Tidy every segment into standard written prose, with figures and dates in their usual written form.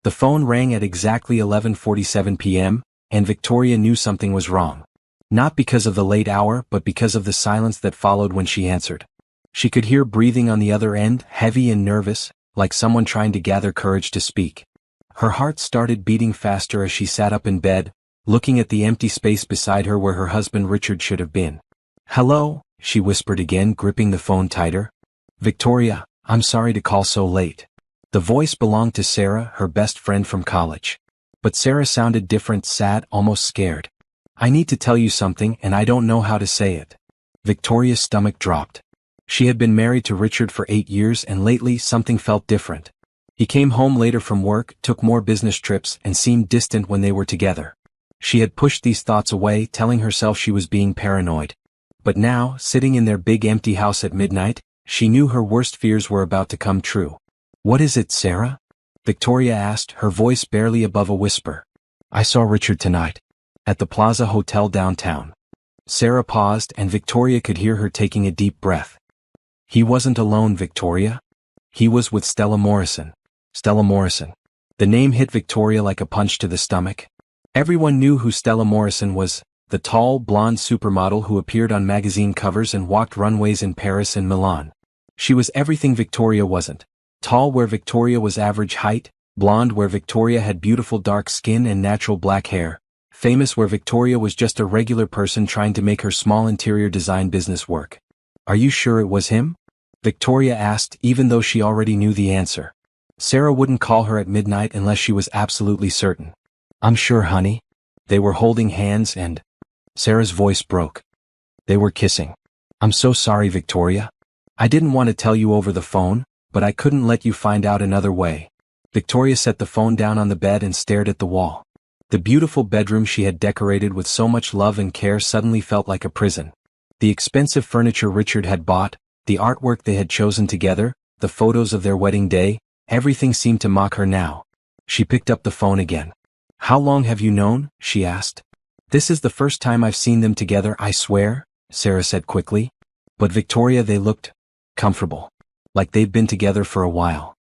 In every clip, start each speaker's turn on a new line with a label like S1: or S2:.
S1: The phone rang at exactly 11:47 p.m., and Victoria knew something was wrong. Not because of the late hour, but because of the silence that followed when she answered. She could hear breathing on the other end, heavy and nervous, like someone trying to gather courage to speak. Her heart started beating faster as she sat up in bed, looking at the empty space beside her where her husband Richard should have been. "Hello," she whispered again, gripping the phone tighter. "Victoria, I'm sorry to call so late." The voice belonged to Sarah, her best friend from college. But Sarah sounded different, sad, almost scared. "I need to tell you something, and I don't know how to say it." Victoria's stomach dropped. She had been married to Richard for 8 years, and lately something felt different. He came home later from work, took more business trips, and seemed distant when they were together. She had pushed these thoughts away, telling herself she was being paranoid. But now, sitting in their big empty house at midnight, she knew her worst fears were about to come true. "What is it, Sarah?" Victoria asked, her voice barely above a whisper. "I saw Richard tonight. At the Plaza Hotel downtown." Sarah paused, and Victoria could hear her taking a deep breath. "He wasn't alone, Victoria. He was with Stella Morrison." Stella Morrison. The name hit Victoria like a punch to the stomach. Everyone knew who Stella Morrison was, the tall, blonde supermodel who appeared on magazine covers and walked runways in Paris and Milan. She was everything Victoria wasn't. Tall where Victoria was average height, blonde where Victoria had beautiful dark skin and natural black hair, famous where Victoria was just a regular person trying to make her small interior design business work. "Are you sure it was him?" Victoria asked, even though she already knew the answer. Sarah wouldn't call her at midnight unless she was absolutely certain. "I'm sure, honey." They were holding hands and... Sarah's voice broke. They were kissing. "I'm so sorry, Victoria. I didn't want to tell you over the phone, but I couldn't let you find out another way." Victoria set the phone down on the bed and stared at the wall. The beautiful bedroom she had decorated with so much love and care suddenly felt like a prison. The expensive furniture Richard had bought, the artwork they had chosen together, the photos of their wedding day, everything seemed to mock her now. She picked up the phone again. "How long have you known?" she asked. "This is the first time I've seen them together, I swear," Sarah said quickly. But Victoria, they looked comfortable. Like they'd been together for a while.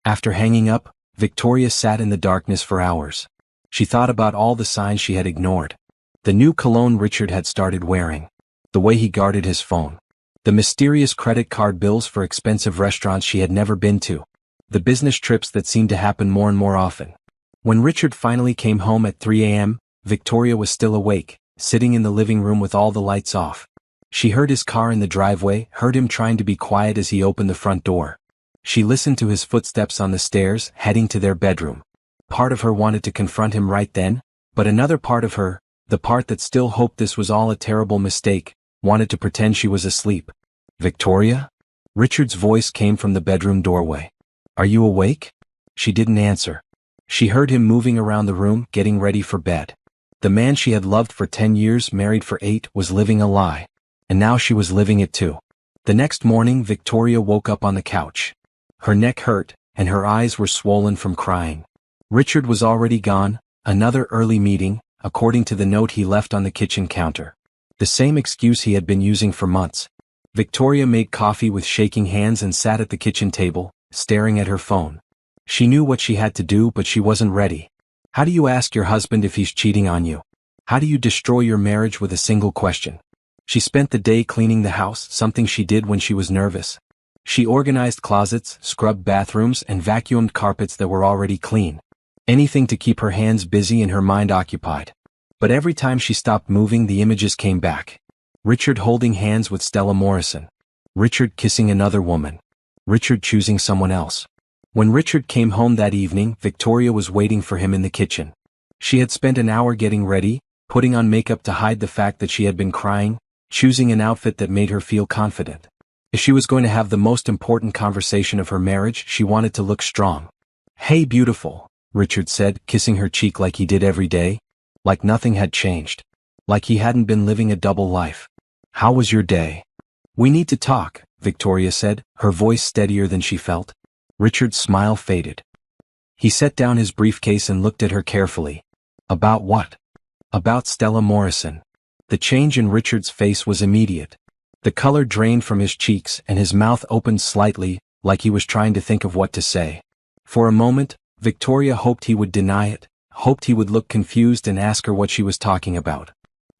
S1: After hanging up, Victoria sat in the darkness for hours. She thought about all the signs she had ignored. The new cologne Richard had started wearing. The way he guarded his phone. The mysterious credit card bills for expensive restaurants she had never been to. The business trips that seemed to happen more and more often. When Richard finally came home at 3 a.m., Victoria was still awake, sitting in the living room with all the lights off. She heard his car in the driveway, heard him trying to be quiet as he opened the front door. She listened to his footsteps on the stairs, heading to their bedroom. Part of her wanted to confront him right then, but another part of her, the part that still hoped this was all a terrible mistake, wanted to pretend she was asleep. "Victoria?" Richard's voice came from the bedroom doorway. "Are you awake?" She didn't answer. She heard him moving around the room, getting ready for bed. The man she had loved for 10 years, married for 8, was living a lie. And now she was living it too. The next morning, Victoria woke up on the couch. Her neck hurt, and her eyes were swollen from crying. Richard was already gone, another early meeting, according to the note he left on the kitchen counter. The same excuse he had been using for months. Victoria made coffee with shaking hands and sat at the kitchen table, staring at her phone. She knew what she had to do, but she wasn't ready. How do you ask your husband if he's cheating on you? How do you destroy your marriage with a single question? She spent the day cleaning the house, something she did when she was nervous. She organized closets, scrubbed bathrooms, and vacuumed carpets that were already clean. Anything to keep her hands busy and her mind occupied. But every time she stopped moving, the images came back. Richard holding hands with Stella Morrison. Richard kissing another woman. Richard choosing someone else. When Richard came home that evening, Victoria was waiting for him in the kitchen. She had spent an hour getting ready, putting on makeup to hide the fact that she had been crying, choosing an outfit that made her feel confident. If she was going to have the most important conversation of her marriage, she wanted to look strong. "Hey, beautiful," Richard said, kissing her cheek like he did every day. Like nothing had changed. Like he hadn't been living a double life. "How was your day?" "We need to talk," Victoria said, her voice steadier than she felt. Richard's smile faded. He set down his briefcase and looked at her carefully. "About what?" "About Stella Morrison." The change in Richard's face was immediate. The color drained from his cheeks and his mouth opened slightly, like he was trying to think of what to say. For a moment, Victoria hoped he would deny it, hoped he would look confused and ask her what she was talking about.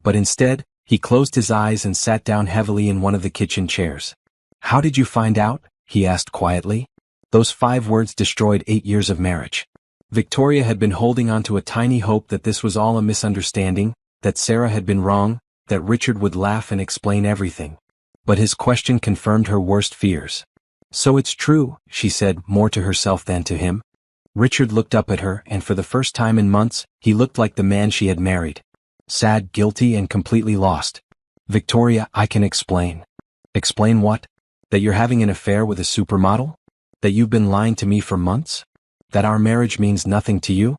S1: But instead, he closed his eyes and sat down heavily in one of the kitchen chairs. "How did you find out?" he asked quietly. Those 5 words destroyed 8 years of marriage. Victoria had been holding on to a tiny hope that this was all a misunderstanding, that Sarah had been wrong, that Richard would laugh and explain everything. But his question confirmed her worst fears. "So it's true," she said, more to herself than to him. Richard looked up at her, and for the first time in months, he looked like the man she had married. Sad, guilty, and completely lost. "Victoria, I can explain." "Explain what?" "That you're having an affair with a supermodel? That you've been lying to me for months? That our marriage means nothing to you?"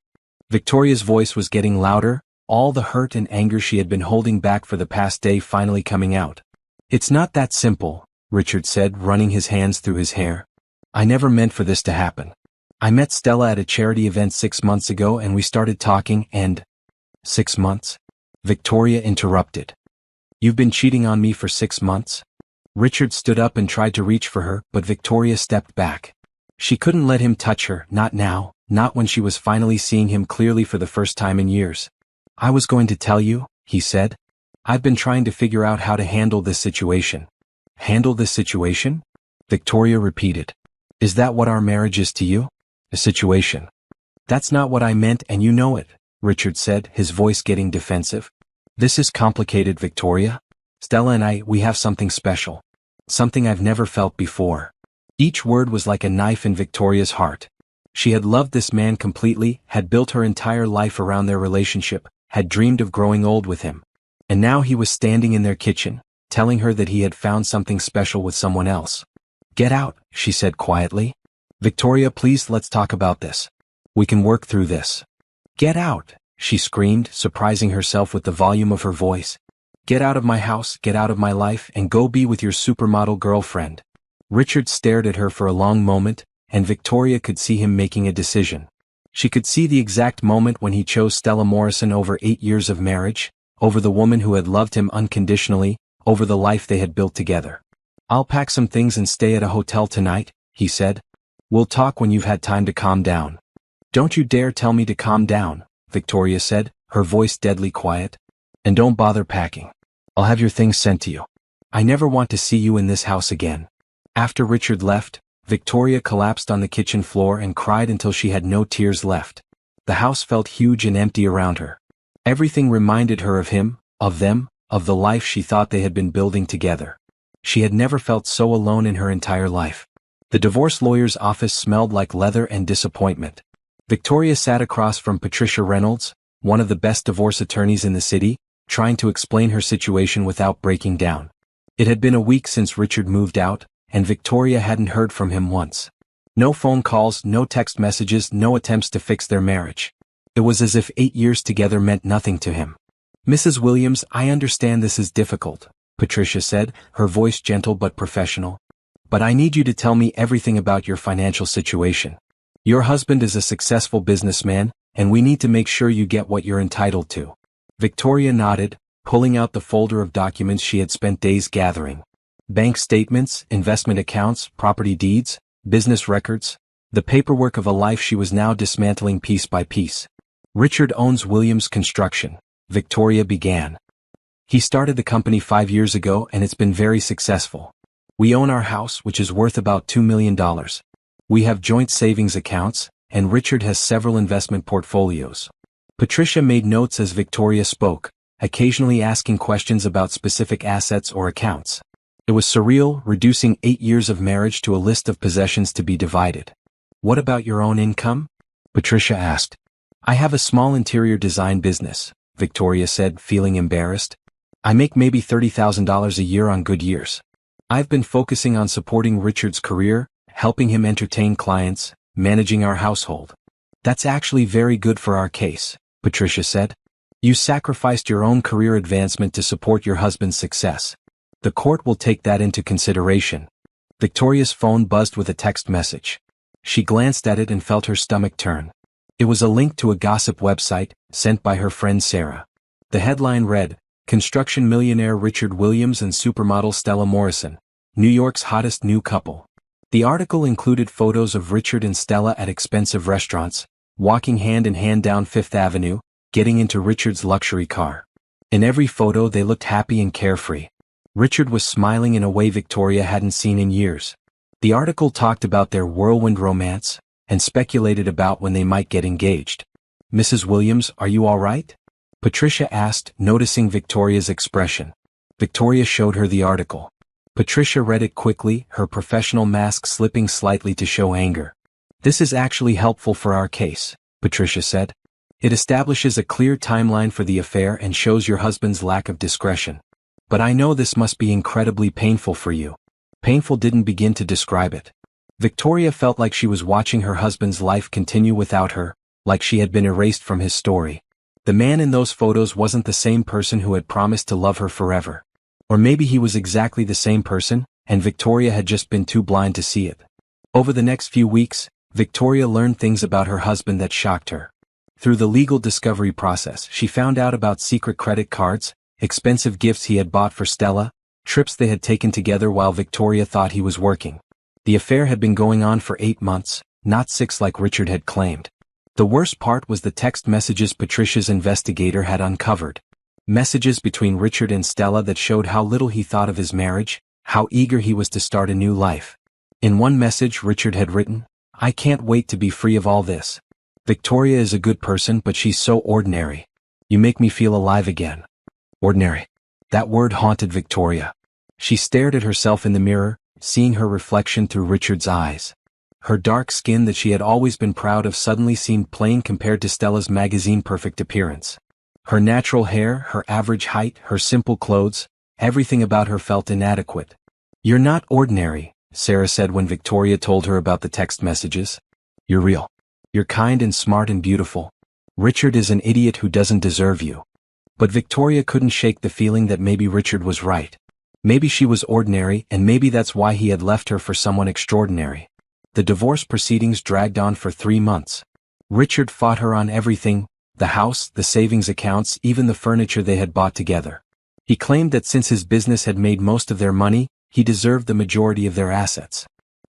S1: Victoria's voice was getting louder, all the hurt and anger she had been holding back for the past day finally coming out. "It's not that simple," Richard said, running his hands through his hair. "I never meant for this to happen. I met Stella at a charity event 6 months ago and we started talking and—" "6 months?" Victoria interrupted. "You've been cheating on me for 6 months?" Richard stood up and tried to reach for her, but Victoria stepped back. She couldn't let him touch her, not now, not when she was finally seeing him clearly for the first time in years. "I was going to tell you," he said. "I've been trying to figure out how to handle this situation." "Handle this situation?" Victoria repeated. "Is that what our marriage is to you? A situation?" "That's not what I meant and you know it," Richard said, his voice getting defensive. "This is complicated, Victoria. Stella and we have something special. Something I've never felt before." Each word was like a knife in Victoria's heart. She had loved this man completely, had built her entire life around their relationship, had dreamed of growing old with him. And now he was standing in their kitchen, telling her that he had found something special with someone else. "Get out," she said quietly. "Victoria, please, let's talk about this. We can work through this." "Get out," she screamed, surprising herself with the volume of her voice. "Get out of my house, get out of my life, and go be with your supermodel girlfriend." Richard stared at her for a long moment, and Victoria could see him making a decision. She could see the exact moment when he chose Stella Morrison over 8 years of marriage, over the woman who had loved him unconditionally, over the life they had built together. "I'll pack some things and stay at a hotel tonight," he said. "We'll talk when you've had time to calm down." "Don't you dare tell me to calm down," Victoria said, her voice deadly quiet. "And don't bother packing. I'll have your things sent to you. I never want to see you in this house again." After Richard left, Victoria collapsed on the kitchen floor and cried until she had no tears left. The house felt huge and empty around her. Everything reminded her of him, of them, of the life she thought they had been building together. She had never felt so alone in her entire life. The divorce lawyer's office smelled like leather and disappointment. Victoria sat across from Patricia Reynolds, one of the best divorce attorneys in the city, trying to explain her situation without breaking down. It had been a week since Richard moved out, and Victoria hadn't heard from him once. No phone calls, no text messages, no attempts to fix their marriage. It was as if 8 years together meant nothing to him. "Mrs. Williams, I understand this is difficult," Patricia said, her voice gentle but professional. "But I need you to tell me everything about your financial situation. Your husband is a successful businessman, and we need to make sure you get what you're entitled to." Victoria nodded, pulling out the folder of documents she had spent days gathering. Bank statements, investment accounts, property deeds, business records, the paperwork of a life she was now dismantling piece by piece. "Richard owns Williams Construction," Victoria began. "He started the company 5 years ago and it's been very successful. We own our house, which is worth about $2 million. We have joint savings accounts, and Richard has several investment portfolios." Patricia made notes as Victoria spoke, occasionally asking questions about specific assets or accounts. It was surreal, reducing 8 years of marriage to a list of possessions to be divided. "What about your own income?" Patricia asked. "I have a small interior design business," Victoria said, feeling embarrassed. "I make maybe $30,000 a year on good years. I've been focusing on supporting Richard's career, helping him entertain clients, managing our household." "That's actually very good for our case," Patricia said. "You sacrificed your own career advancement to support your husband's success. The court will take that into consideration." Victoria's phone buzzed with a text message. She glanced at it and felt her stomach turn. It was a link to a gossip website, sent by her friend Sarah. The headline read, "Construction millionaire Richard Williams and supermodel Stella Morrison, New York's hottest new couple." The article included photos of Richard and Stella at expensive restaurants, walking hand in hand down Fifth Avenue, getting into Richard's luxury car. In every photo they looked happy and carefree. Richard was smiling in a way Victoria hadn't seen in years. The article talked about their whirlwind romance, and speculated about when they might get engaged. "Mrs. Williams, are you all right?" Patricia asked, noticing Victoria's expression. Victoria showed her the article. Patricia read it quickly, her professional mask slipping slightly to show anger. "This is actually helpful for our case," Patricia said. "It establishes a clear timeline for the affair and shows your husband's lack of discretion. But I know this must be incredibly painful for you." Painful didn't begin to describe it. Victoria felt like she was watching her husband's life continue without her, like she had been erased from his story. The man in those photos wasn't the same person who had promised to love her forever. Or maybe he was exactly the same person, and Victoria had just been too blind to see it. Over the next few weeks, Victoria learned things about her husband that shocked her. Through the legal discovery process, she found out about secret credit cards, expensive gifts he had bought for Stella, trips they had taken together while Victoria thought he was working. The affair had been going on for 8 months, not 6 like Richard had claimed. The worst part was the text messages Patricia's investigator had uncovered. Messages between Richard and Stella that showed how little he thought of his marriage, how eager he was to start a new life. In one message Richard had written, "I can't wait to be free of all this. Victoria is a good person, but she's so ordinary. You make me feel alive again." Ordinary. That word haunted Victoria. She stared at herself in the mirror, seeing her reflection through Richard's eyes. Her dark skin that she had always been proud of suddenly seemed plain compared to Stella's magazine-perfect appearance. Her natural hair, her average height, her simple clothes, everything about her felt inadequate. "You're not ordinary," Sarah said when Victoria told her about the text messages. "You're real. You're kind and smart and beautiful. Richard is an idiot who doesn't deserve you." But Victoria couldn't shake the feeling that maybe Richard was right. Maybe she was ordinary, and maybe that's why he had left her for someone extraordinary. The divorce proceedings dragged on for 3 months. Richard fought her on everything: the house, the savings accounts, even the furniture they had bought together. He claimed that since his business had made most of their money, he deserved the majority of their assets.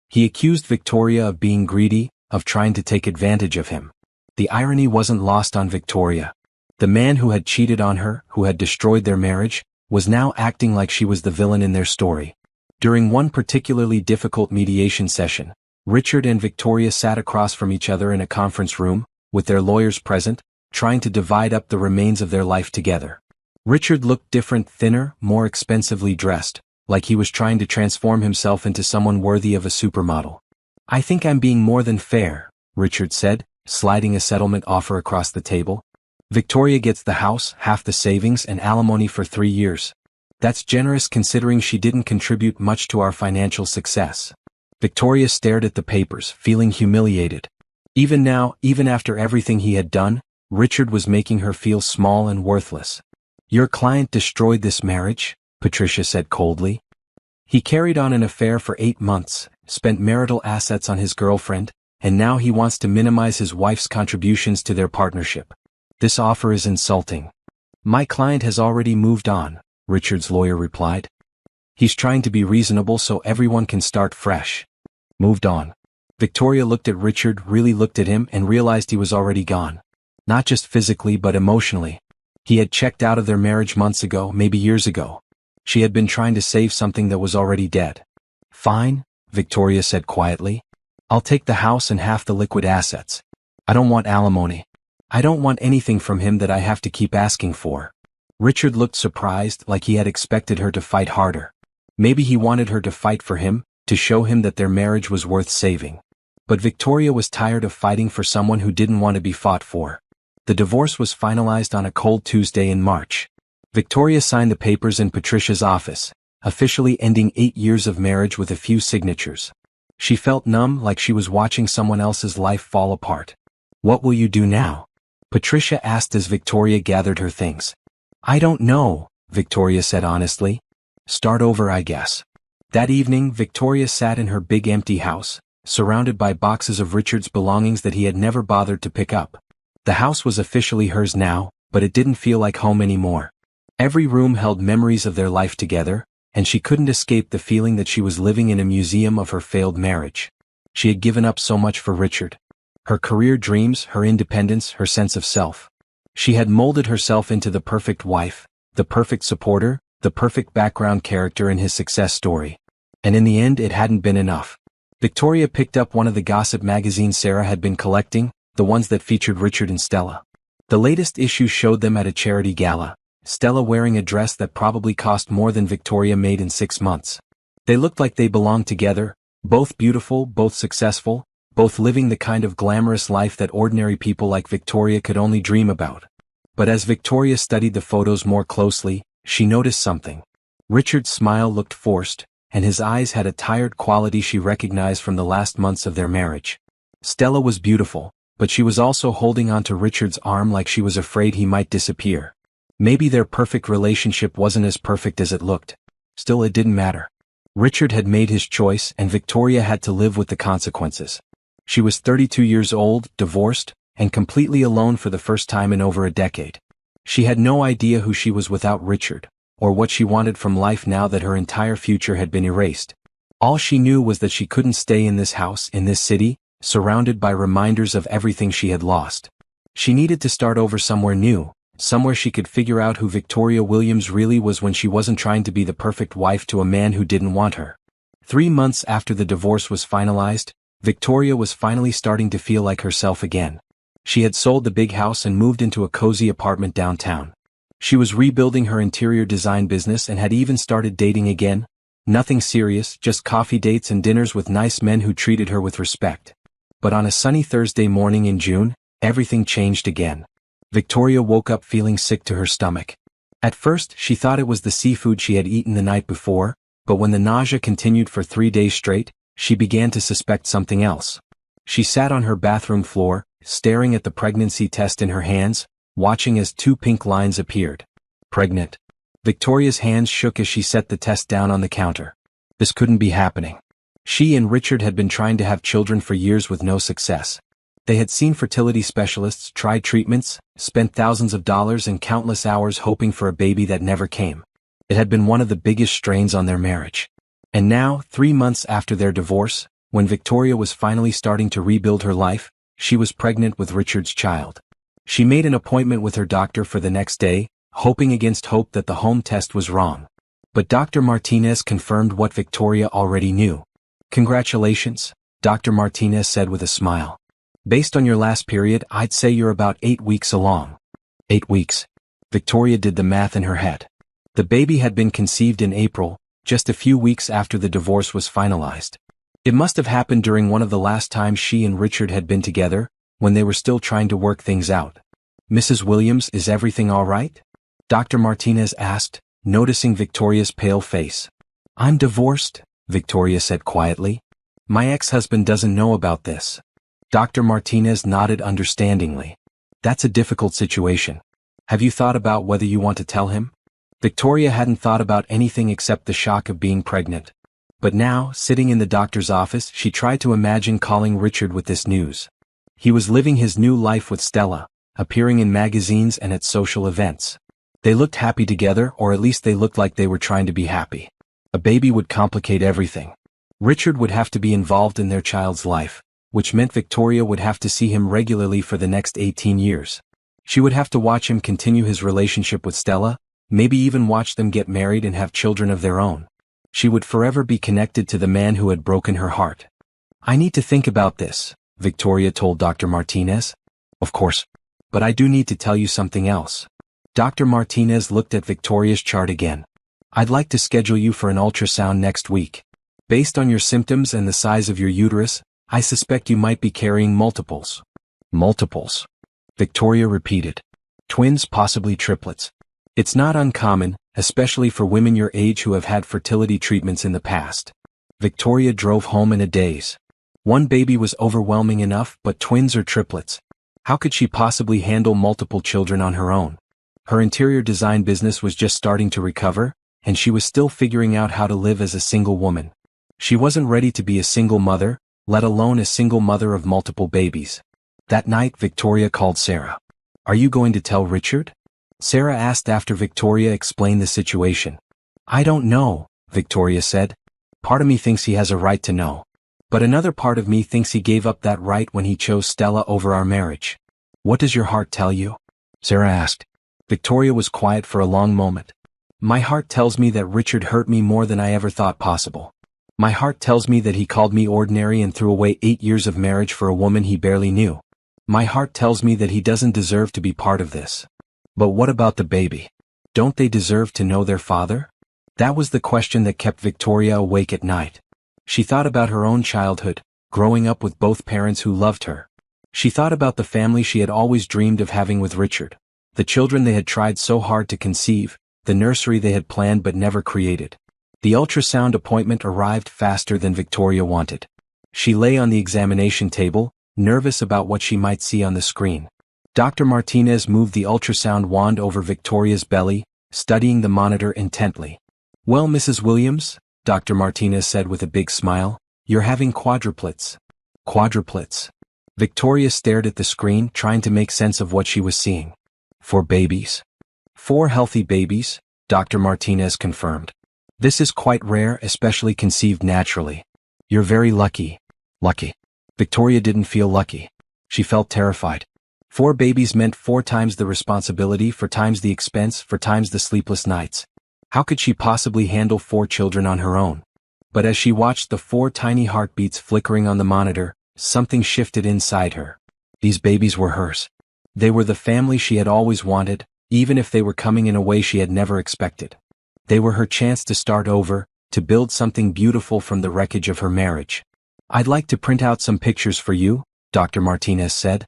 S1: He accused Victoria of being greedy, of trying to take advantage of him. The irony wasn't lost on Victoria. The man who had cheated on her, who had destroyed their marriage, was now acting like she was the villain in their story. During one particularly difficult mediation session, Richard and Victoria sat across from each other in a conference room, with their lawyers present, trying to divide up the remains of their life together. Richard looked different, thinner, more expensively dressed, like he was trying to transform himself into someone worthy of a supermodel. "I think I'm being more than fair," Richard said, sliding a settlement offer across the table. "Victoria gets the house, half the savings, and alimony for 3 years. That's generous considering she didn't contribute much to our financial success." Victoria stared at the papers, feeling humiliated. Even now, even after everything he had done, Richard was making her feel small and worthless. "Your client destroyed this marriage," Patricia said coldly. "He carried on an affair for 8 months, spent marital assets on his girlfriend, and now he wants to minimize his wife's contributions to their partnership. This offer is insulting." "My client has already moved on," Richard's lawyer replied. "He's trying to be reasonable so everyone can start fresh." "Moved on." Victoria looked at Richard, really looked at him, and realized he was already gone. Not just physically but emotionally. He had checked out of their marriage months ago, maybe years ago. She had been trying to save something that was already dead. "Fine," Victoria said quietly. "I'll take the house and half the liquid assets. I don't want alimony. I don't want anything from him that I have to keep asking for." Richard looked surprised, like he had expected her to fight harder. Maybe he wanted her to fight for him, to show him that their marriage was worth saving. But Victoria was tired of fighting for someone who didn't want to be fought for. The divorce was finalized on a cold Tuesday in March. Victoria signed the papers in Patricia's office, officially ending 8 years of marriage with a few signatures. She felt numb, like she was watching someone else's life fall apart. "What will you do now?" Patricia asked as Victoria gathered her things. "I don't know," Victoria said honestly. "Start over, I guess." That evening, Victoria sat in her big empty house, surrounded by boxes of Richard's belongings that he had never bothered to pick up. The house was officially hers now, but it didn't feel like home anymore. Every room held memories of their life together, and she couldn't escape the feeling that she was living in a museum of her failed marriage. She had given up so much for Richard. Her career dreams, her independence, her sense of self. She had molded herself into the perfect wife, the perfect supporter, the perfect background character in his success story. And in the end it hadn't been enough. Victoria picked up one of the gossip magazines Sarah had been collecting, the ones that featured Richard and Stella. The latest issue showed them at a charity gala, Stella wearing a dress that probably cost more than Victoria made in 6 months. They looked like they belonged together, both beautiful, both successful, both living the kind of glamorous life that ordinary people like Victoria could only dream about. But as Victoria studied the photos more closely, she noticed something. Richard's smile looked forced, and his eyes had a tired quality she recognized from the last months of their marriage. Stella was beautiful, but she was also holding onto Richard's arm like she was afraid he might disappear. Maybe their perfect relationship wasn't as perfect as it looked. Still, it didn't matter. Richard had made his choice and Victoria had to live with the consequences. She was 32 years old, divorced, and completely alone for the first time in over a decade. She had no idea who she was without Richard, or what she wanted from life now that her entire future had been erased. All she knew was that she couldn't stay in this house, in this city, surrounded by reminders of everything she had lost. She needed to start over somewhere new, somewhere she could figure out who Victoria Williams really was when she wasn't trying to be the perfect wife to a man who didn't want her. 3 months after the divorce was finalized, Victoria was finally starting to feel like herself again. She had sold the big house and moved into a cozy apartment downtown. She was rebuilding her interior design business and had even started dating again. Nothing serious, just coffee dates and dinners with nice men who treated her with respect. But on a sunny Thursday morning in June, everything changed again. Victoria woke up feeling sick to her stomach. At first, she thought it was the seafood she had eaten the night before, but when the nausea continued for 3 days straight, she began to suspect something else. She sat on her bathroom floor, staring at the pregnancy test in her hands, watching as 2 pink lines appeared. Pregnant. Victoria's hands shook as she set the test down on the counter. This couldn't be happening. She and Richard had been trying to have children for years with no success. They had seen fertility specialists, tried treatments, spent thousands of dollars and countless hours hoping for a baby that never came. It had been one of the biggest strains on their marriage. And now, 3 months after their divorce, when Victoria was finally starting to rebuild her life, she was pregnant with Richard's child. She made an appointment with her doctor for the next day, hoping against hope that the home test was wrong. But Dr. Martinez confirmed what Victoria already knew. "Congratulations," Dr. Martinez said with a smile. "Based on your last period, I'd say you're about 8 weeks along." 8 weeks. Victoria did the math in her head. The baby had been conceived in April, just a few weeks after the divorce was finalized. It must have happened during one of the last times she and Richard had been together, when they were still trying to work things out. "Mrs. Williams, is everything all right?" Dr. Martinez asked, noticing Victoria's pale face. "I'm divorced," Victoria said quietly. "My ex-husband doesn't know about this." Dr. Martinez nodded understandingly. "That's a difficult situation. Have you thought about whether you want to tell him?" Victoria hadn't thought about anything except the shock of being pregnant. But now, sitting in the doctor's office, she tried to imagine calling Richard with this news. He was living his new life with Stella, appearing in magazines and at social events. They looked happy together, or at least they looked like they were trying to be happy. A baby would complicate everything. Richard would have to be involved in their child's life, which meant Victoria would have to see him regularly for the next 18 years. She would have to watch him continue his relationship with Stella, maybe even watch them get married and have children of their own. She would forever be connected to the man who had broken her heart. "I need to think about this," Victoria told Dr. Martinez. "Of course. But I do need to tell you something else." Dr. Martinez looked at Victoria's chart again. "I'd like to schedule you for an ultrasound next week. Based on your symptoms and the size of your uterus, I suspect you might be carrying multiples." "Multiples?" Victoria repeated. "Twins, possibly triplets. It's not uncommon, especially for women your age who have had fertility treatments in the past." Victoria drove home in a daze. One baby was overwhelming enough, but twins or triplets? How could she possibly handle multiple children on her own? Her interior design business was just starting to recover, and she was still figuring out how to live as a single woman. She wasn't ready to be a single mother, let alone a single mother of multiple babies. That night, Victoria called Sarah. "Are you going to tell Richard?" Sarah asked after Victoria explained the situation. "I don't know," Victoria said. Part of me thinks he has a right to know. But another part of me thinks he gave up that right when he chose Stella over our marriage. What does your heart tell you? Sarah asked. Victoria was quiet for a long moment. My heart tells me that Richard hurt me more than I ever thought possible. My heart tells me that he called me ordinary and threw away 8 years of marriage for a woman he barely knew. My heart tells me that he doesn't deserve to be part of this. But what about the baby? Don't they deserve to know their father? That was the question that kept Victoria awake at night. She thought about her own childhood, growing up with both parents who loved her. She thought about the family she had always dreamed of having with Richard, the children they had tried so hard to conceive, the nursery they had planned but never created. The ultrasound appointment arrived faster than Victoria wanted. She lay on the examination table, nervous about what she might see on the screen. Dr. Martinez moved the ultrasound wand over Victoria's belly, studying the monitor intently. Well, Mrs. Williams, Dr. Martinez said with a big smile, you're having quadruplets. Quadruplets. Victoria stared at the screen, trying to make sense of what she was seeing. 4 babies. 4 healthy babies, Dr. Martinez confirmed. This is quite rare, especially conceived naturally. You're very lucky. Lucky. Victoria didn't feel lucky. She felt terrified. 4 babies meant 4 times the responsibility, 4 times the expense, 4 times the sleepless nights. How could she possibly handle 4 children on her own? But as she watched the 4 tiny heartbeats flickering on the monitor, something shifted inside her. These babies were hers. They were the family she had always wanted, even if they were coming in a way she had never expected. They were her chance to start over, to build something beautiful from the wreckage of her marriage. I'd like to print out some pictures for you, Dr. Martinez said.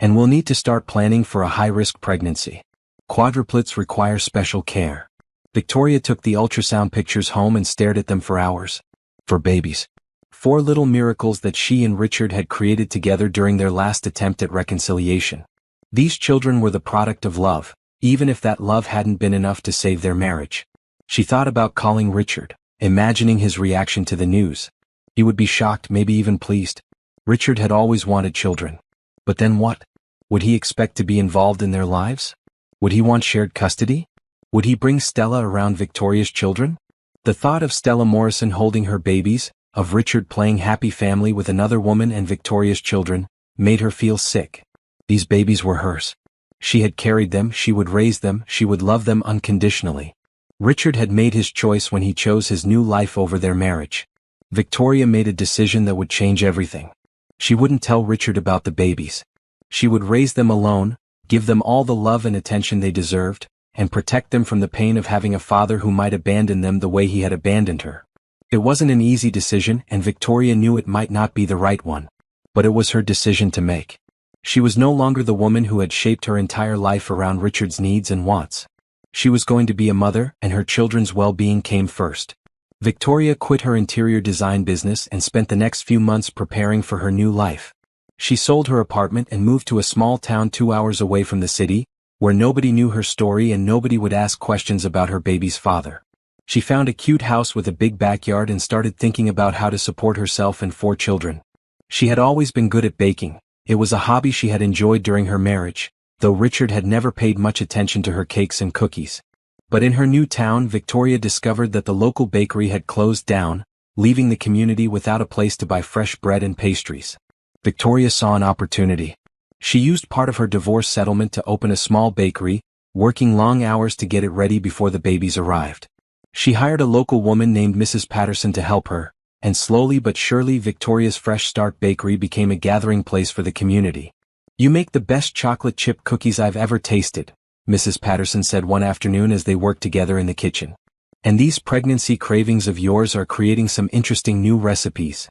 S1: And we'll need to start planning for a high-risk pregnancy. Quadruplets require special care. Victoria took the ultrasound pictures home and stared at them for hours. 4 babies. 4 little miracles that she and Richard had created together during their last attempt at reconciliation. These children were the product of love, even if that love hadn't been enough to save their marriage. She thought about calling Richard, imagining his reaction to the news. He would be shocked, maybe even pleased. Richard had always wanted children. But then what? Would he expect to be involved in their lives? Would he want shared custody? Would he bring Stella around Victoria's children? The thought of Stella Morrison holding her babies, of Richard playing happy family with another woman and Victoria's children, made her feel sick. These babies were hers. She had carried them, she would raise them, she would love them unconditionally. Richard had made his choice when he chose his new life over their marriage. Victoria made a decision that would change everything. She wouldn't tell Richard about the babies. She would raise them alone, give them all the love and attention they deserved, and protect them from the pain of having a father who might abandon them the way he had abandoned her. It wasn't an easy decision, and Victoria knew it might not be the right one. But it was her decision to make. She was no longer the woman who had shaped her entire life around Richard's needs and wants. She was going to be a mother, and her children's well-being came first. Victoria quit her interior design business and spent the next few months preparing for her new life. She sold her apartment and moved to a small town 2 hours away from the city, where nobody knew her story and nobody would ask questions about her baby's father. She found a cute house with a big backyard and started thinking about how to support herself and 4 children. She had always been good at baking. It was a hobby she had enjoyed during her marriage, though Richard had never paid much attention to her cakes and cookies. But in her new town, Victoria discovered that the local bakery had closed down, leaving the community without a place to buy fresh bread and pastries. Victoria saw an opportunity. She used part of her divorce settlement to open a small bakery, working long hours to get it ready before the babies arrived. She hired a local woman named Mrs. Patterson to help her, and slowly but surely Victoria's Fresh Start Bakery became a gathering place for the community. You make the best chocolate chip cookies I've ever tasted, Mrs. Patterson said one afternoon as they worked together in the kitchen. And these pregnancy cravings of yours are creating some interesting new recipes.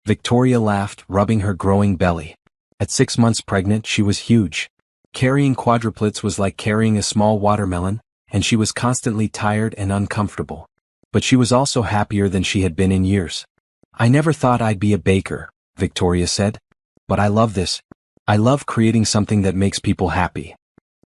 S1: Victoria laughed, rubbing her growing belly. At 6 months pregnant, she was huge. Carrying quadruplets was like carrying a small watermelon, and she was constantly tired and uncomfortable. But she was also happier than she had been in years. I never thought I'd be a baker, Victoria said. But I love this. I love creating something that makes people happy.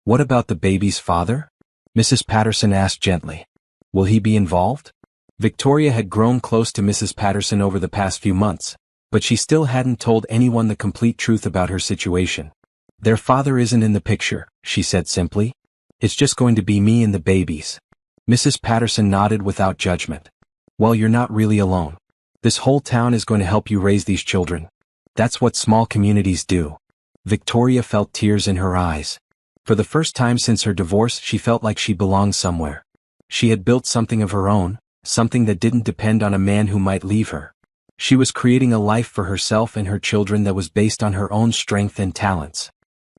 S1: What about the baby's father? Mrs. Patterson asked gently. Will he be involved? Victoria had grown close to Mrs. Patterson over the past few months, but she still hadn't told anyone the complete truth about her situation. Their father isn't in the picture, she said simply. It's just going to be me and the babies. Mrs. Patterson nodded without judgment. Well, you're not really alone. This whole town is going to help you raise these children. That's what small communities do. Victoria felt tears in her eyes. For the first time since her divorce, she felt like she belonged somewhere. She had built something of her own, something that didn't depend on a man who might leave her. She was creating a life for herself and her children that was based on her own strength and talents.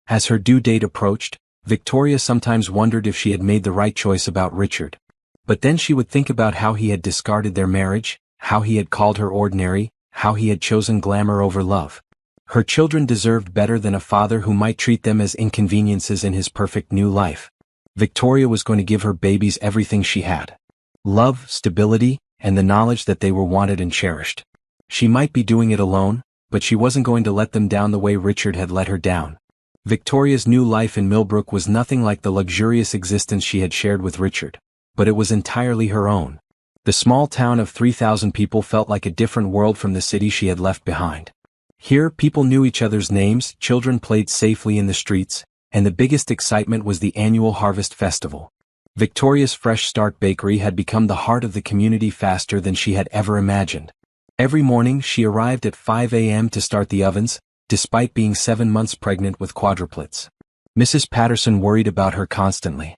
S1: As her due date approached, Victoria sometimes wondered if she had made the right choice about Richard. But then she would think about how he had discarded their marriage, how he had called her ordinary, how he had chosen glamour over love. Her children deserved better than a father who might treat them as inconveniences in his perfect new life. Victoria was going to give her babies everything she had. Love, stability, and the knowledge that they were wanted and cherished. She might be doing it alone, but she wasn't going to let them down the way Richard had let her down. Victoria's new life in Millbrook was nothing like the luxurious existence she had shared with Richard, but it was entirely her own. The small town of 3,000 people felt like a different world from the city she had left behind. Here, people knew each other's names, children played safely in the streets, and the biggest excitement was the annual Harvest Festival. Victoria's Fresh Start Bakery had become the heart of the community faster than she had ever imagined. Every morning, she arrived at 5 a.m. to start the ovens, despite being 7 months pregnant with quadruplets. Mrs. Patterson worried about her constantly.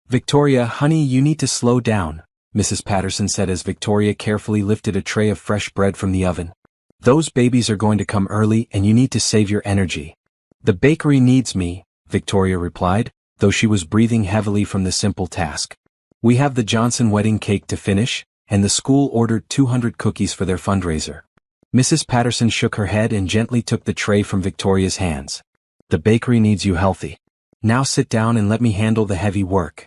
S1: "Victoria, honey, you need to slow down," Mrs. Patterson said as Victoria carefully lifted a tray of fresh bread from the oven. "Those babies are going to come early and you need to save your energy." "The bakery needs me," Victoria replied, though she was breathing heavily from the simple task. "We have the Johnson wedding cake to finish, and the school ordered 200 cookies for their fundraiser." Mrs. Patterson shook her head and gently took the tray from Victoria's hands. "The bakery needs you healthy. Now sit down and let me handle the heavy work."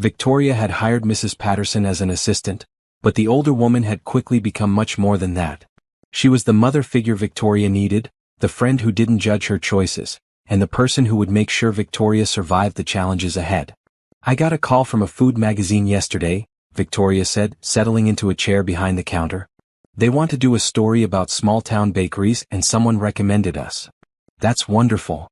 S1: Victoria had hired Mrs. Patterson as an assistant, but the older woman had quickly become much more than that. She was the mother figure Victoria needed, the friend who didn't judge her choices, and the person who would make sure Victoria survived the challenges ahead. "I got a call from a food magazine yesterday," Victoria said, settling into a chair behind the counter. "They want to do a story about small-town bakeries and someone recommended us." "That's wonderful,"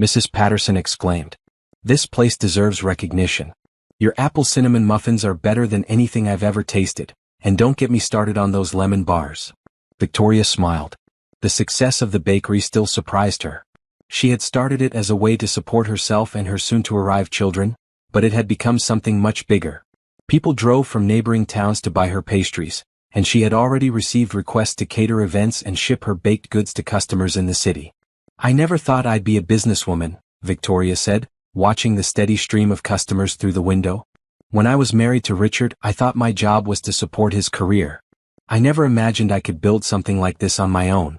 S1: Mrs. Patterson exclaimed. "This place deserves recognition. Your apple cinnamon muffins are better than anything I've ever tasted, and don't get me started on those lemon bars." Victoria smiled. The success of the bakery still surprised her. She had started it as a way to support herself and her soon-to-arrive children, but it had become something much bigger. People drove from neighboring towns to buy her pastries, and she had already received requests to cater events and ship her baked goods to customers in the city. "I never thought I'd be a businesswoman," Victoria said, watching the steady stream of customers through the window. "When I was married to Richard, I thought my job was to support his career. I never imagined I could build something like this on my own."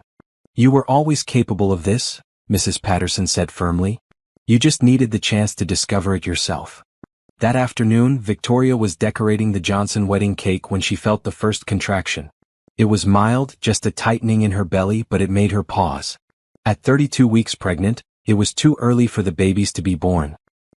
S1: "You were always capable of this," Mrs. Patterson said firmly. "You just needed the chance to discover it yourself." That afternoon, Victoria was decorating the Johnson wedding cake when she felt the first contraction. It was mild, just a tightening in her belly, but it made her pause. At 32 weeks pregnant, it was too early for the babies to be born.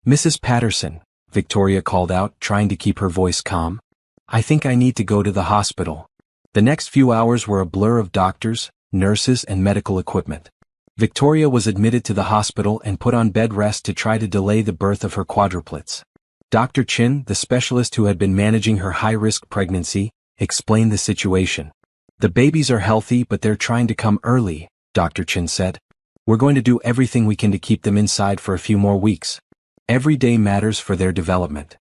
S1: "Mrs. Patterson," Victoria called out, trying to keep her voice calm. "I think I need to go to the hospital." The next few hours were a blur of doctors, nurses, and medical equipment. Victoria was admitted to the hospital and put on bed rest to try to delay the birth of her quadruplets. Dr. Chin, the specialist who had been managing her high-risk pregnancy, explained the situation. "The babies are healthy, but they're trying to come early," Dr. Chin said. "We're going to do everything we can to keep them inside for a few more weeks. Every day matters for their development."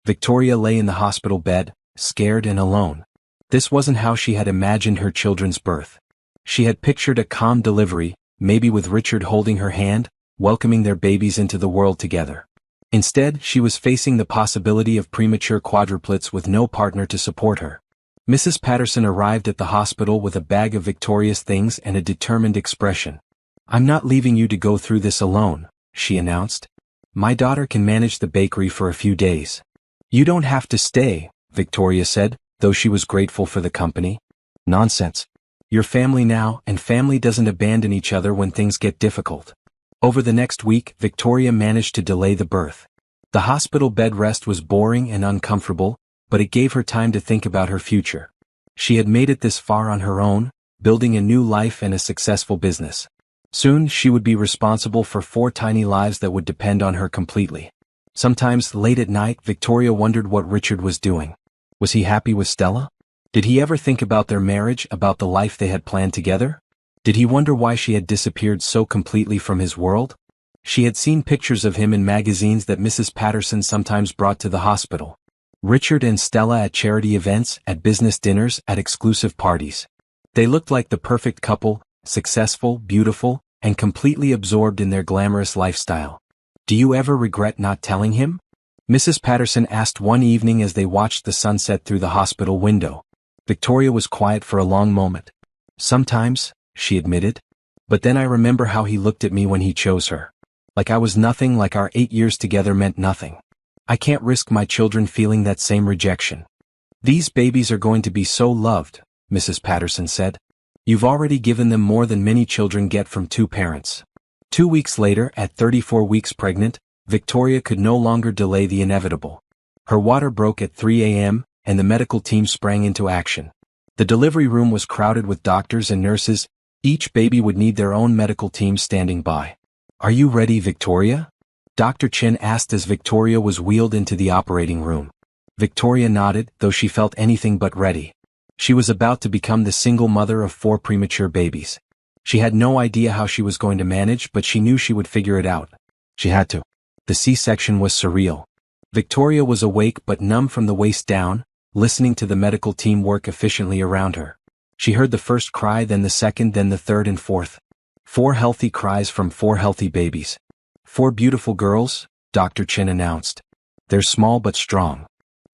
S1: Victoria lay in the hospital bed, scared and alone. This wasn't how she had imagined her children's birth. She had pictured a calm delivery, maybe with Richard holding her hand, welcoming their babies into the world together. Instead, she was facing the possibility of premature quadruplets with no partner to support her. Mrs. Patterson arrived at the hospital with a bag of Victoria's things and a determined expression. "I'm not leaving you to go through this alone," she announced. "My daughter can manage the bakery for a few days." "You don't have to stay," Victoria said, though she was grateful for the company. "Nonsense. You're family now, and family doesn't abandon each other when things get difficult." Over the next week, Victoria managed to delay the birth. The hospital bed rest was boring and uncomfortable, but it gave her time to think about her future. She had made it this far on her own, building a new life and a successful business. Soon, she would be responsible for 4 tiny lives that would depend on her completely. Sometimes, late at night, Victoria wondered what Richard was doing. Was he happy with Stella? Did he ever think about their marriage, about the life they had planned together? Did he wonder why she had disappeared so completely from his world? She had seen pictures of him in magazines that Mrs. Patterson sometimes brought to the hospital. Richard and Stella at charity events, at business dinners, at exclusive parties. They looked like the perfect couple, successful, beautiful, and completely absorbed in their glamorous lifestyle. Do you ever regret not telling him? Mrs. Patterson asked one evening as they watched the sunset through the hospital window. Victoria was quiet for a long moment. Sometimes, she admitted. But then I remember how he looked at me when he chose her. Like I was nothing, like our 8 years together meant nothing. I can't risk my children feeling that same rejection. These babies are going to be so loved, Mrs. Patterson said. You've already given them more than many children get from 2 parents. 2 weeks later, at 34 weeks pregnant, Victoria could no longer delay the inevitable. Her water broke at 3 a.m., and the medical team sprang into action. The delivery room was crowded with doctors and nurses. Each baby would need their own medical team standing by. Are you ready, Victoria? Dr. Chen asked as Victoria was wheeled into the operating room. Victoria nodded, though she felt anything but ready. She was about to become the single mother of 4 premature babies. She had no idea how she was going to manage, but she knew she would figure it out. She had to. The C-section was surreal. Victoria was awake but numb from the waist down, listening to the medical team work efficiently around her. She heard the first cry, then the second, then the third and fourth. 4 healthy cries from 4 healthy babies. 4 beautiful girls, Dr. Chen announced. They're small but strong.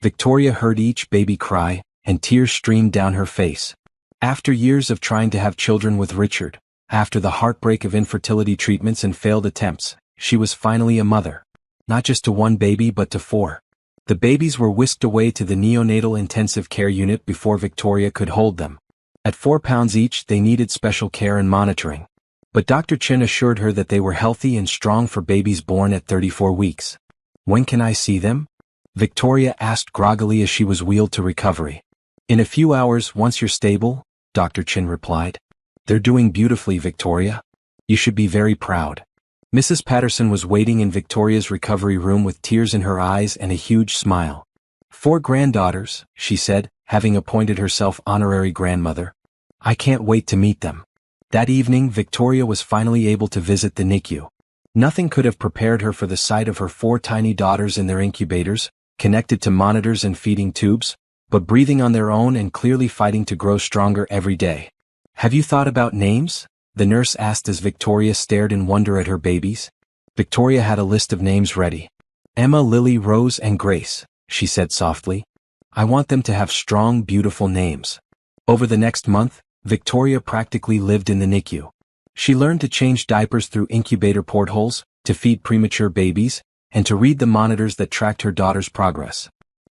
S1: Victoria heard each baby cry, and tears streamed down her face. After years of trying to have children with Richard, after the heartbreak of infertility treatments and failed attempts, she was finally a mother. Not just to 1 baby but to 4. The babies were whisked away to the neonatal intensive care unit before Victoria could hold them. At 4 pounds each, they needed special care and monitoring. But Dr. Chen assured her that they were healthy and strong for babies born at 34 weeks. When can I see them? Victoria asked groggily as she was wheeled to recovery. In a few hours, once you're stable, Dr. Chen replied. They're doing beautifully, Victoria. You should be very proud. Mrs. Patterson was waiting in Victoria's recovery room with tears in her eyes and a huge smile. 4 granddaughters, she said, having appointed herself honorary grandmother. I can't wait to meet them. That evening, Victoria was finally able to visit the NICU. Nothing could have prepared her for the sight of her 4 tiny daughters in their incubators, connected to monitors and feeding tubes, but breathing on their own and clearly fighting to grow stronger every day. Have you thought about names? The nurse asked as Victoria stared in wonder at her babies. Victoria had a list of names ready. Emma, Lily, Rose, and Grace, she said softly. I want them to have strong, beautiful names. Over the next month, Victoria practically lived in the NICU. She learned to change diapers through incubator portholes, to feed premature babies, and to read the monitors that tracked her daughter's progress.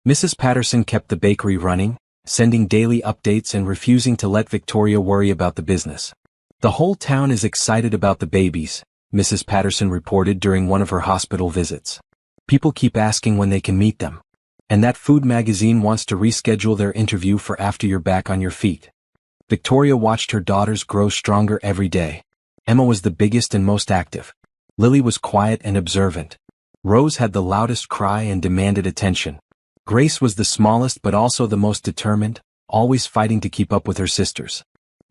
S1: Mrs. Patterson kept the bakery running, sending daily updates and refusing to let Victoria worry about the business. The whole town is excited about the babies, Mrs. Patterson reported during one of her hospital visits. People keep asking when they can meet them. And that food magazine wants to reschedule their interview for after you're back on your feet. Victoria watched her daughters grow stronger every day. Emma was the biggest and most active. Lily was quiet and observant. Rose had the loudest cry and demanded attention. Grace was the smallest but also the most determined, always fighting to keep up with her sisters.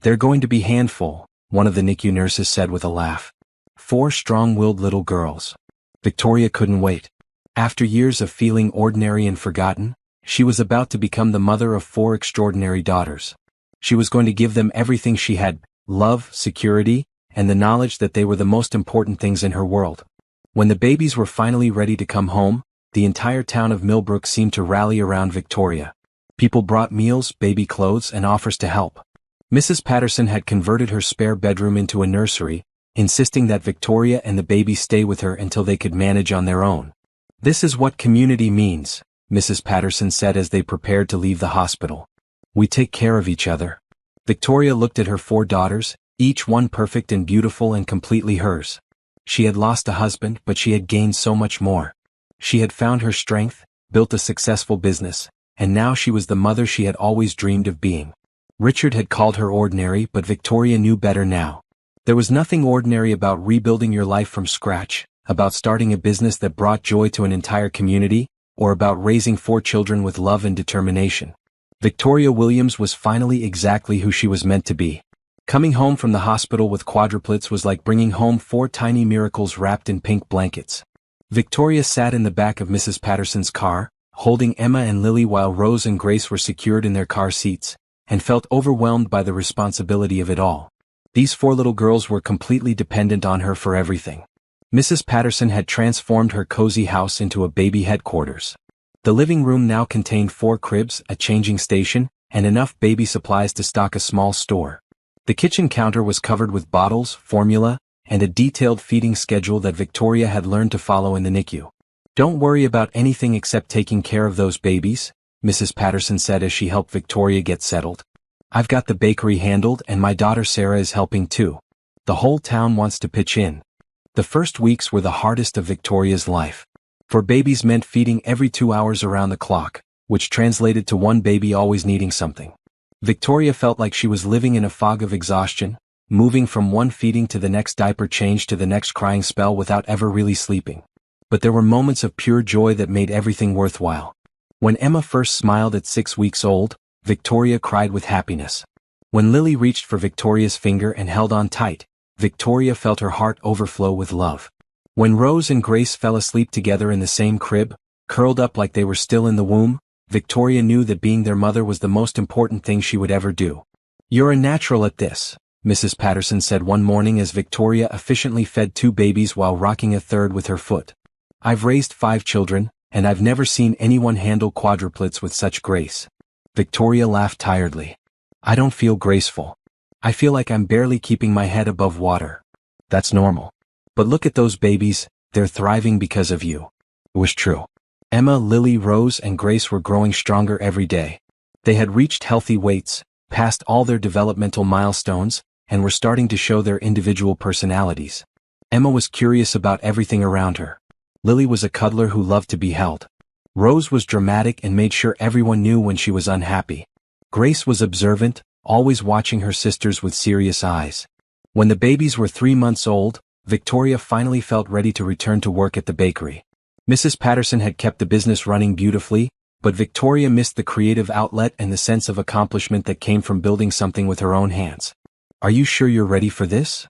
S1: They're going to be handful, one of the NICU nurses said with a laugh. 4 strong-willed little girls. Victoria couldn't wait. After years of feeling ordinary and forgotten, she was about to become the mother of 4 extraordinary daughters. She was going to give them everything she had, love, security, and the knowledge that they were the most important things in her world. When the babies were finally ready to come home, the entire town of Millbrook seemed to rally around Victoria. People brought meals, baby clothes, and offers to help. Mrs. Patterson had converted her spare bedroom into a nursery, insisting that Victoria and the babies stay with her until they could manage on their own. This is what community means, Mrs. Patterson said as they prepared to leave the hospital. We take care of each other. Victoria looked at her 4 daughters, each one perfect and beautiful and completely hers. She had lost a husband, but she had gained so much more. She had found her strength, built a successful business, and now she was the mother she had always dreamed of being. Richard had called her ordinary, but Victoria knew better now. There was nothing ordinary about rebuilding your life from scratch, about starting a business that brought joy to an entire community, or about raising 4 children with love and determination. Victoria Williams was finally exactly who she was meant to be. Coming home from the hospital with quadruplets was like bringing home 4 tiny miracles wrapped in pink blankets. Victoria sat in the back of Mrs. Patterson's car, holding Emma and Lily while Rose and Grace were secured in their car seats, and felt overwhelmed by the responsibility of it all. These 4 little girls were completely dependent on her for everything. Mrs. Patterson had transformed her cozy house into a baby headquarters. The living room now contained 4 cribs, a changing station, and enough baby supplies to stock a small store. The kitchen counter was covered with bottles, formula, and a detailed feeding schedule that Victoria had learned to follow in the NICU. "Don't worry about anything except taking care of those babies," Mrs. Patterson said as she helped Victoria get settled. "I've got the bakery handled and my daughter Sarah is helping too. The whole town wants to pitch in." The first weeks were the hardest of Victoria's life. For babies meant feeding every 2 hours around the clock, which translated to one baby always needing something. Victoria felt like she was living in a fog of exhaustion, moving from one feeding to the next diaper change to the next crying spell without ever really sleeping. But there were moments of pure joy that made everything worthwhile. When Emma first smiled at 6 weeks old, Victoria cried with happiness. When Lily reached for Victoria's finger and held on tight, Victoria felt her heart overflow with love. When Rose and Grace fell asleep together in the same crib, curled up like they were still in the womb, Victoria knew that being their mother was the most important thing she would ever do. "You're a natural at this," Mrs. Patterson said one morning as Victoria efficiently fed 2 babies while rocking a third with her foot. "I've raised 5 children, and I've never seen anyone handle quadruplets with such grace." Victoria laughed tiredly. "I don't feel graceful. I feel like I'm barely keeping my head above water." "That's normal. But look at those babies, they're thriving because of you." It was true. Emma, Lily, Rose, and Grace were growing stronger every day. They had reached healthy weights, passed all their developmental milestones, and were starting to show their individual personalities. Emma was curious about everything around her. Lily was a cuddler who loved to be held. Rose was dramatic and made sure everyone knew when she was unhappy. Grace was observant, always watching her sisters with serious eyes. When the babies were 3 months old, Victoria finally felt ready to return to work at the bakery. Mrs. Patterson had kept the business running beautifully, but Victoria missed the creative outlet and the sense of accomplishment that came from building something with her own hands. "Are you sure you're ready for this?"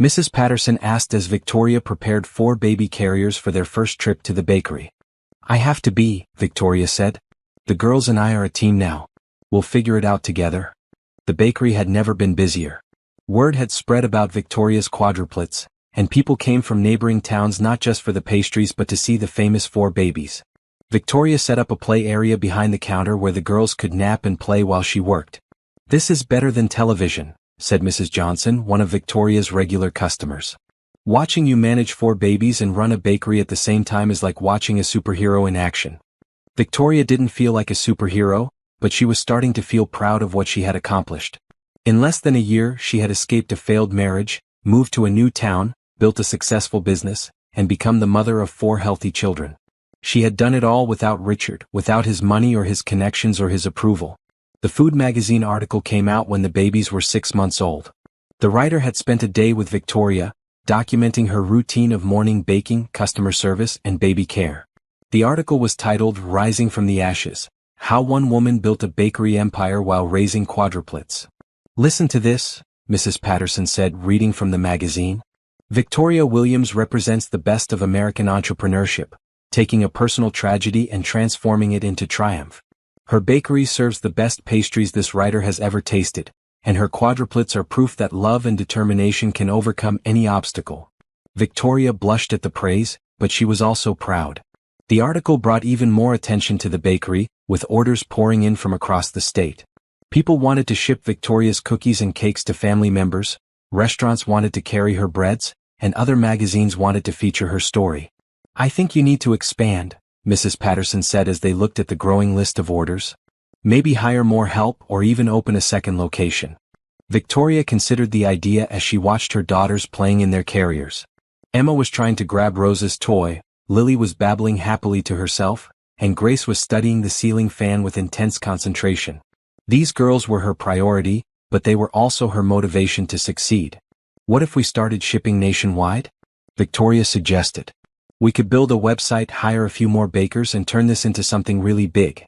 S1: Mrs. Patterson asked as Victoria prepared 4 baby carriers for their first trip to the bakery. "I have to be," Victoria said. "The girls and I are a team now. We'll figure it out together." The bakery had never been busier. Word had spread about Victoria's quadruplets, and people came from neighboring towns not just for the pastries but to see the famous 4 babies. Victoria set up a play area behind the counter where the girls could nap and play while she worked. "This is better than television," said Mrs. Johnson, one of Victoria's regular customers. "Watching you manage 4 babies and run a bakery at the same time is like watching a superhero in action." Victoria didn't feel like a superhero, but she was starting to feel proud of what she had accomplished. In less than a year, she had escaped a failed marriage, moved to a new town, built a successful business, and become the mother of 4 healthy children. She had done it all without Richard, without his money or his connections or his approval. The Food magazine article came out when the babies were 6 months old. The writer had spent a day with Victoria, documenting her routine of morning baking, customer service, and baby care. The article was titled "Rising from the Ashes: How One Woman Built a Bakery Empire While Raising Quadruplets." "Listen to this," Mrs. Patterson said, reading from the magazine. "Victoria Williams represents the best of American entrepreneurship, taking a personal tragedy and transforming it into triumph. Her bakery serves the best pastries this writer has ever tasted, and her quadruplets are proof that love and determination can overcome any obstacle." Victoria blushed at the praise, but she was also proud. The article brought even more attention to the bakery, with orders pouring in from across the state. People wanted to ship Victoria's cookies and cakes to family members, restaurants wanted to carry her breads, and other magazines wanted to feature her story. "I think you need to expand," Mrs. Patterson said as they looked at the growing list of orders. "Maybe hire more help or even open a second location." Victoria considered the idea as she watched her daughters playing in their carriers. Emma was trying to grab Rose's toy, Lily was babbling happily to herself, and Grace was studying the ceiling fan with intense concentration. These girls were her priority, but they were also her motivation to succeed. "What if we started shipping nationwide?" Victoria suggested. "We could build a website, hire a few more bakers, and turn this into something really big."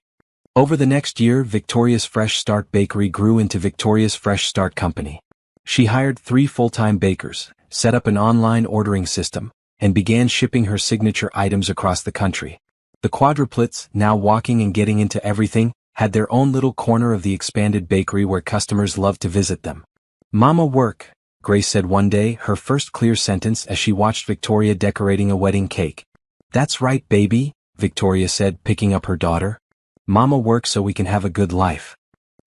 S1: Over the next year, Victoria's Fresh Start Bakery grew into Victoria's Fresh Start Company. She hired 3 full-time bakers, set up an online ordering system, and began shipping her signature items across the country. The Quadruplets, now walking and getting into everything, had their own little corner of the expanded bakery where customers loved to visit them. "Mama work," Grace said one day, her first clear sentence as she watched Victoria decorating a wedding cake. "That's right, baby," Victoria said, picking up her daughter. "Mama work so we can have a good life."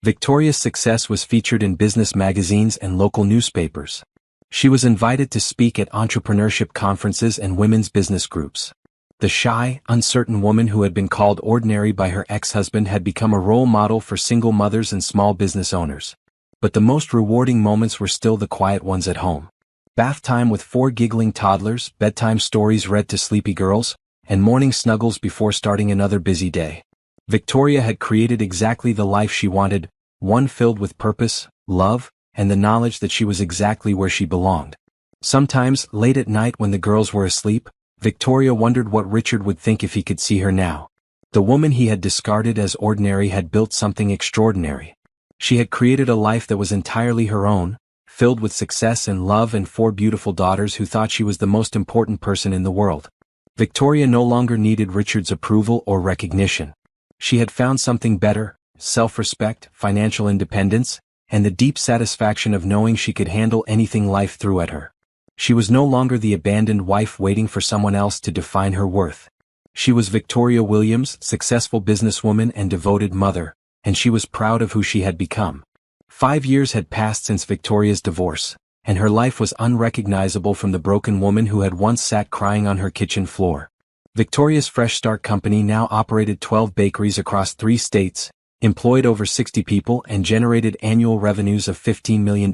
S1: Victoria's success was featured in business magazines and local newspapers. She was invited to speak at entrepreneurship conferences and women's business groups. The shy, uncertain woman who had been called ordinary by her ex-husband had become a role model for single mothers and small business owners. But the most rewarding moments were still the quiet ones at home. Bath time with 4 giggling toddlers, bedtime stories read to sleepy girls, and morning snuggles before starting another busy day. Victoria had created exactly the life she wanted, one filled with purpose, love, and the knowledge that she was exactly where she belonged. Sometimes, late at night when the girls were asleep, Victoria wondered what Richard would think if he could see her now. The woman he had discarded as ordinary had built something extraordinary. She had created a life that was entirely her own, filled with success and love, and 4 beautiful daughters who thought she was the most important person in the world. Victoria no longer needed Richard's approval or recognition. She had found something better: self-respect, financial independence, and the deep satisfaction of knowing she could handle anything life threw at her. She was no longer the abandoned wife waiting for someone else to define her worth. She was Victoria Williams, successful businesswoman and devoted mother, and she was proud of who she had become. 5 years had passed since Victoria's divorce, and her life was unrecognizable from the broken woman who had once sat crying on her kitchen floor. Victoria's Fresh Start Company now operated 12 bakeries across 3 states, employed over 60 people, and generated annual revenues of $15 million.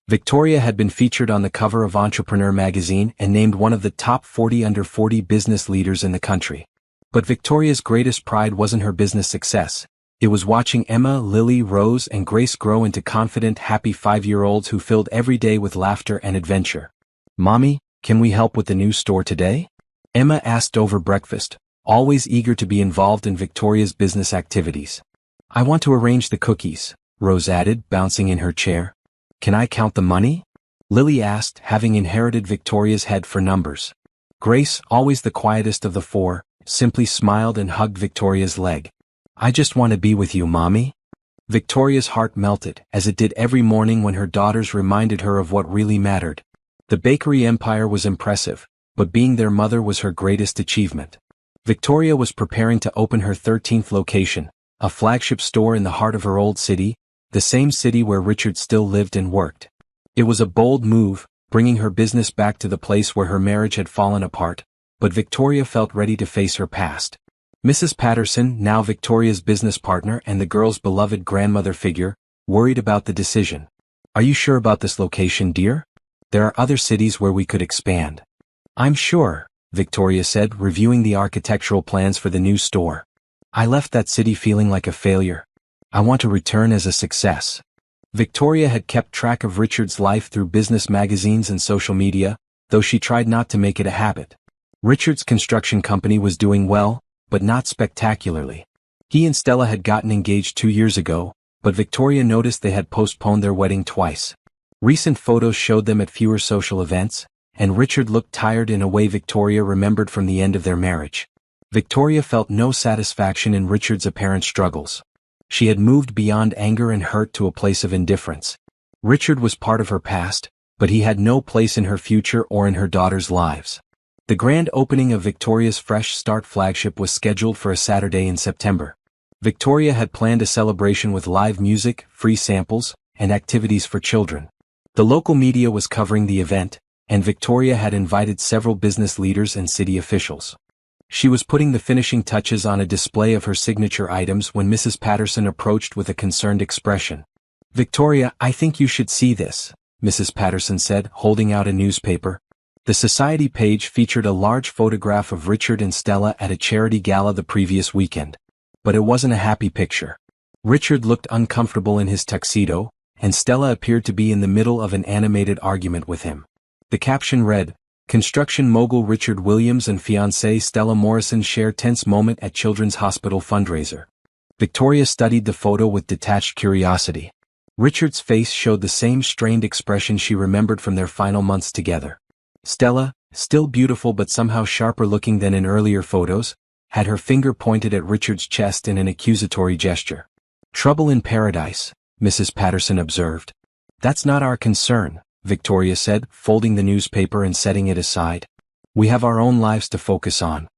S1: Victoria had been featured on the cover of Entrepreneur magazine and named one of the top 40 under 40 business leaders in the country. But Victoria's greatest pride wasn't her business success. It was watching Emma, Lily, Rose, and Grace grow into confident, happy 5-year-olds who filled every day with laughter and adventure. "Mommy, can we help with the new store today?" Emma asked over breakfast, always eager to be involved in Victoria's business activities. "I want to arrange the cookies," Rose added, bouncing in her chair. "Can I count the money?" Lily asked, having inherited Victoria's head for numbers. Grace, always the quietest of the 4, simply smiled and hugged Victoria's leg. "I just want to be with you, Mommy." Victoria's heart melted, as it did every morning when her daughters reminded her of what really mattered. The bakery empire was impressive, but being their mother was her greatest achievement. Victoria was preparing to open her 13th location, a flagship store in the heart of her old city, the same city where Richard still lived and worked. It was a bold move, bringing her business back to the place where her marriage had fallen apart, but Victoria felt ready to face her past. Mrs. Patterson, now Victoria's business partner and the girls' beloved grandmother figure, worried about the decision. "Are you sure about this location, dear? There are other cities where we could expand." "I'm sure," Victoria said, reviewing the architectural plans for the new store. "I left that city feeling like a failure. I want to return as a success." Victoria had kept track of Richard's life through business magazines and social media, though she tried not to make it a habit. Richard's construction company was doing well, but not spectacularly. He and Stella had gotten engaged 2 years ago, but Victoria noticed they had postponed their wedding twice. Recent photos showed them at fewer social events, and Richard looked tired in a way Victoria remembered from the end of their marriage. Victoria felt no satisfaction in Richard's apparent struggles. She had moved beyond anger and hurt to a place of indifference. Richard was part of her past, but he had no place in her future or in her daughters' lives. The grand opening of Victoria's Fresh Start flagship was scheduled for a Saturday in September. Victoria had planned a celebration with live music, free samples, and activities for children. The local media was covering the event, and Victoria had invited several business leaders and city officials. She was putting the finishing touches on a display of her signature items when Mrs. Patterson approached with a concerned expression. "Victoria, I think you should see this," Mrs. Patterson said, holding out a newspaper. The society page featured a large photograph of Richard and Stella at a charity gala the previous weekend. But it wasn't a happy picture. Richard looked uncomfortable in his tuxedo, and Stella appeared to be in the middle of an animated argument with him. The caption read, "Construction mogul Richard Williams and fiancée Stella Morrison share tense moment at Children's Hospital fundraiser." Victoria studied the photo with detached curiosity. Richard's face showed the same strained expression she remembered from their final months together. Stella, still beautiful but somehow sharper looking than in earlier photos, had her finger pointed at Richard's chest in an accusatory gesture. "Trouble in paradise," Mrs. Patterson observed. "That's not our concern," Victoria said, folding the newspaper and setting it aside. "We have our own lives to focus on."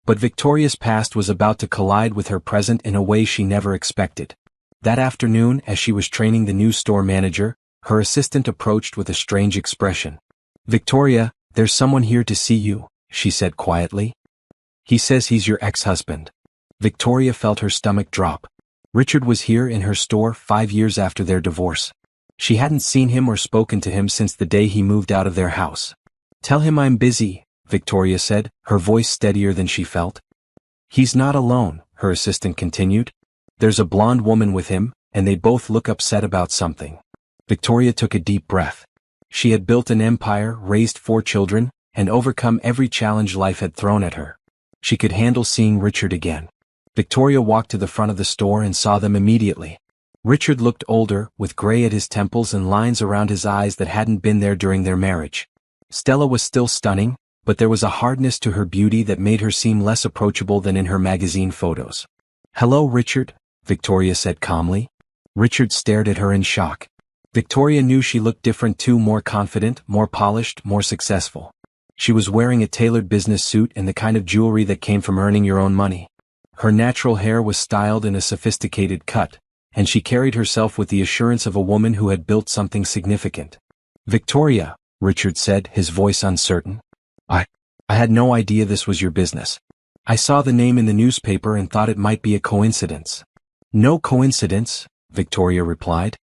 S1: But Victoria's past was about to collide with her present in a way she never expected. That afternoon, as she was training the new store manager, her assistant approached with a strange expression. "Victoria, there's someone here to see you," she said quietly. "He says he's your ex-husband." Victoria felt her stomach drop. Richard was here in her store 5 years after their divorce. She hadn't seen him or spoken to him since the day he moved out of their house. "Tell him I'm busy," Victoria said, her voice steadier than she felt. "He's not alone," her assistant continued. "There's a blonde woman with him, and they both look upset about something." Victoria took a deep breath. She had built an empire, raised 4 children, and overcome every challenge life had thrown at her. She could handle seeing Richard again. Victoria walked to the front of the store and saw them immediately. Richard looked older, with gray at his temples and lines around his eyes that hadn't been there during their marriage. Stella was still stunning, but there was a hardness to her beauty that made her seem less approachable than in her magazine photos. "Hello, Richard," Victoria said calmly. Richard stared at her in shock. Victoria knew she looked different too, more confident, more polished, more successful. She was wearing a tailored business suit and the kind of jewelry that came from earning your own money. Her natural hair was styled in a sophisticated cut, and she carried herself with the assurance of a woman who had built something significant. "Victoria," Richard said, his voice uncertain. I had no idea this was your business. I saw the name in the newspaper and thought it might be a coincidence." "No coincidence," Victoria replied.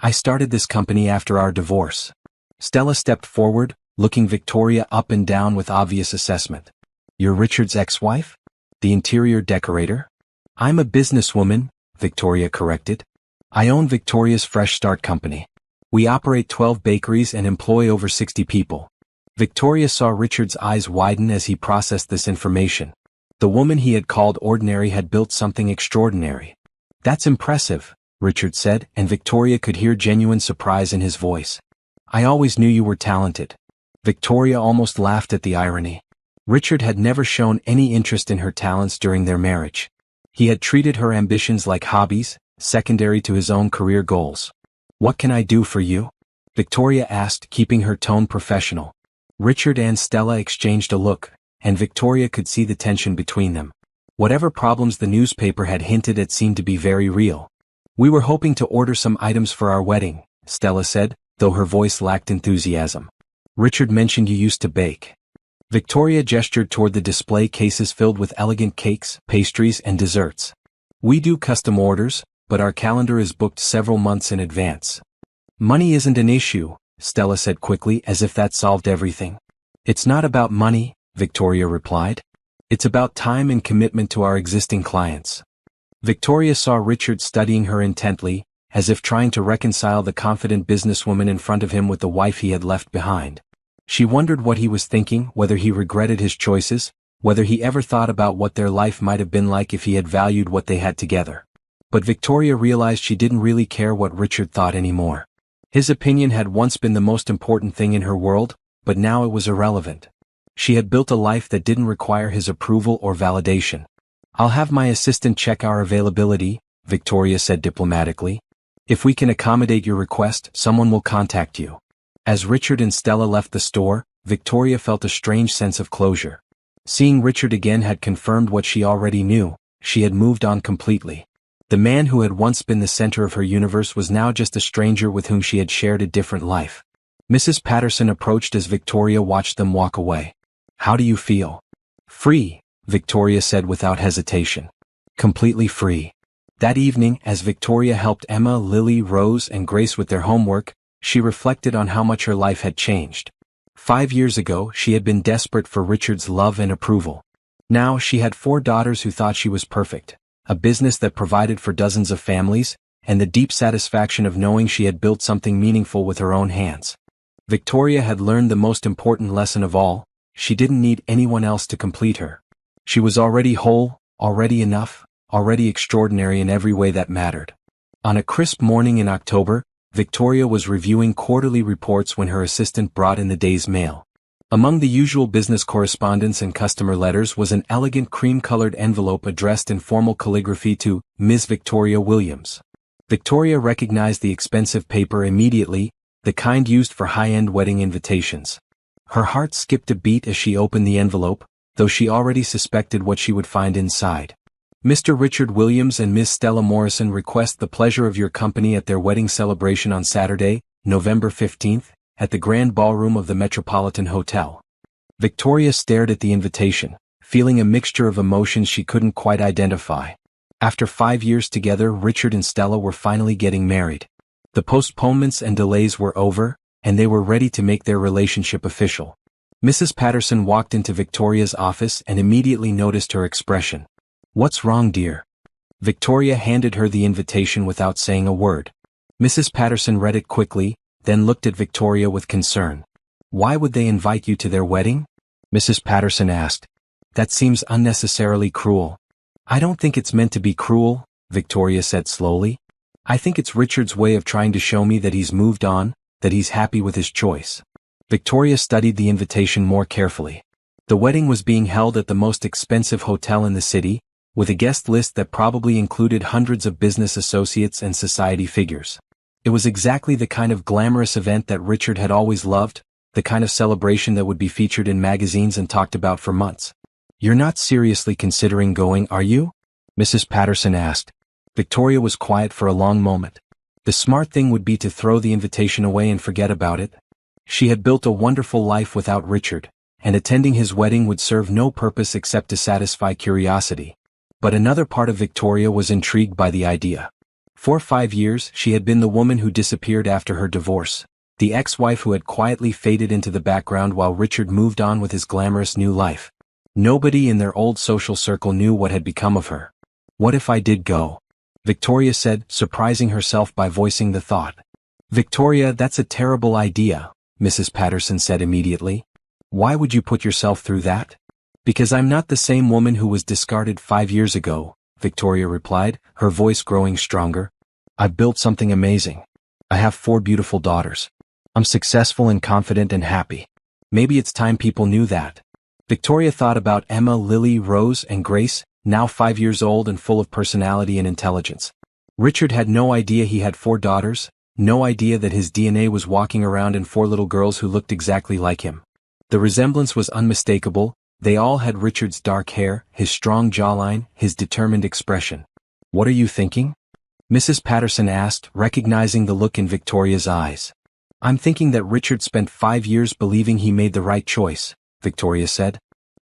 S1: "I started this company after our divorce." Stella stepped forward, looking Victoria up and down with obvious assessment. "You're Richard's ex-wife? The interior decorator?" "I'm a businesswoman," Victoria corrected. "I own Victoria's Fresh Start Company. We operate 12 bakeries and employ over 60 people." Victoria saw Richard's eyes widen as he processed this information. The woman he had called ordinary had built something extraordinary. "That's impressive," Richard said, and Victoria could hear genuine surprise in his voice. "I always knew you were talented." Victoria almost laughed at the irony. Richard had never shown any interest in her talents during their marriage. He had treated her ambitions like hobbies, secondary to his own career goals. "What can I do for you?" Victoria asked, keeping her tone professional. Richard and Stella exchanged a look, and Victoria could see the tension between them. Whatever problems the newspaper had hinted at seemed to be very real. "We were hoping to order some items for our wedding," Stella said, though her voice lacked enthusiasm. "Richard mentioned you used to bake." Victoria gestured toward the display cases filled with elegant cakes, pastries, and desserts. "We do custom orders, but our calendar is booked several months in advance." "Money isn't an issue," Stella said quickly, as if that solved everything. "It's not about money," Victoria replied. "It's about time and commitment to our existing clients." Victoria saw Richard studying her intently, as if trying to reconcile the confident businesswoman in front of him with the wife he had left behind. She wondered what he was thinking, whether he regretted his choices, whether he ever thought about what their life might have been like if he had valued what they had together. But Victoria realized she didn't really care what Richard thought anymore. His opinion had once been the most important thing in her world, but now it was irrelevant. She had built a life that didn't require his approval or validation. "I'll have my assistant check our availability," Victoria said diplomatically. "If we can accommodate your request, someone will contact you." As Richard and Stella left the store, Victoria felt a strange sense of closure. Seeing Richard again had confirmed what she already knew. She had moved on completely. The man who had once been the center of her universe was now just a stranger with whom she had shared a different life. Mrs. Patterson approached as Victoria watched them walk away. "How do you feel?" "Free," Victoria said without hesitation. "Completely free." That evening, as Victoria helped Emma, Lily, Rose, and Grace with their homework, she reflected on how much her life had changed. 5 years ago, she had been desperate for Richard's love and approval. Now she had 4 daughters who thought she was perfect, a business that provided for dozens of families, and the deep satisfaction of knowing she had built something meaningful with her own hands. Victoria had learned the most important lesson of all: she didn't need anyone else to complete her. She was already whole, already enough, already extraordinary in every way that mattered. On a crisp morning in October, Victoria was reviewing quarterly reports when her assistant brought in the day's mail. Among the usual business correspondence and customer letters was an elegant cream-colored envelope addressed in formal calligraphy to Ms. Victoria Williams. Victoria recognized the expensive paper immediately, the kind used for high-end wedding invitations. Her heart skipped a beat as she opened the envelope, though she already suspected what she would find inside. Mr. Richard Williams and Miss Stella Morrison request the pleasure of your company at their wedding celebration on Saturday, November 15th, at the Grand Ballroom of the Metropolitan Hotel. Victoria stared at the invitation, feeling a mixture of emotions she couldn't quite identify. After 5 years together, Richard and Stella were finally getting married. The postponements and delays were over, and they were ready to make their relationship official. Mrs. Patterson walked into Victoria's office and immediately noticed her expression. "What's wrong, dear?" Victoria handed her the invitation without saying a word. Mrs. Patterson read it quickly, then looked at Victoria with concern. "Why would they invite you to their wedding?" Mrs. Patterson asked. "That seems unnecessarily cruel." "I don't think it's meant to be cruel," Victoria said slowly. "I think it's Richard's way of trying to show me that he's moved on, that he's happy with his choice." Victoria studied the invitation more carefully. The wedding was being held at the most expensive hotel in the city, with a guest list that probably included hundreds of business associates and society figures. It was exactly the kind of glamorous event that Richard had always loved, the kind of celebration that would be featured in magazines and talked about for months. "You're not seriously considering going, are you?" Mrs. Patterson asked. Victoria was quiet for a long moment. The smart thing would be to throw the invitation away and forget about it. She had built a wonderful life without Richard, and attending his wedding would serve no purpose except to satisfy curiosity. But another part of Victoria was intrigued by the idea. For 5 years, she had been the woman who disappeared after her divorce, the ex-wife who had quietly faded into the background while Richard moved on with his glamorous new life. Nobody in their old social circle knew what had become of her. "What if I did go?" Victoria said, surprising herself by voicing the thought. "Victoria, that's a terrible idea," Mrs. Patterson said immediately. "Why would you put yourself through that?" "Because I'm not the same woman who was discarded 5 years ago," Victoria replied, her voice growing stronger. "I've built something amazing. I have 4 beautiful daughters. I'm successful and confident and happy. Maybe it's time people knew that." Victoria thought about Emma, Lily, Rose, and Grace, now 5 years old and full of personality and intelligence. Richard had no idea he had 4 daughters, no idea that his DNA was walking around in 4 little girls who looked exactly like him. The resemblance was unmistakable. They all had Richard's dark hair, his strong jawline, his determined expression. "What are you thinking?" Mrs. Patterson asked, recognizing the look in Victoria's eyes. "I'm thinking that Richard spent 5 years believing he made the right choice," Victoria said.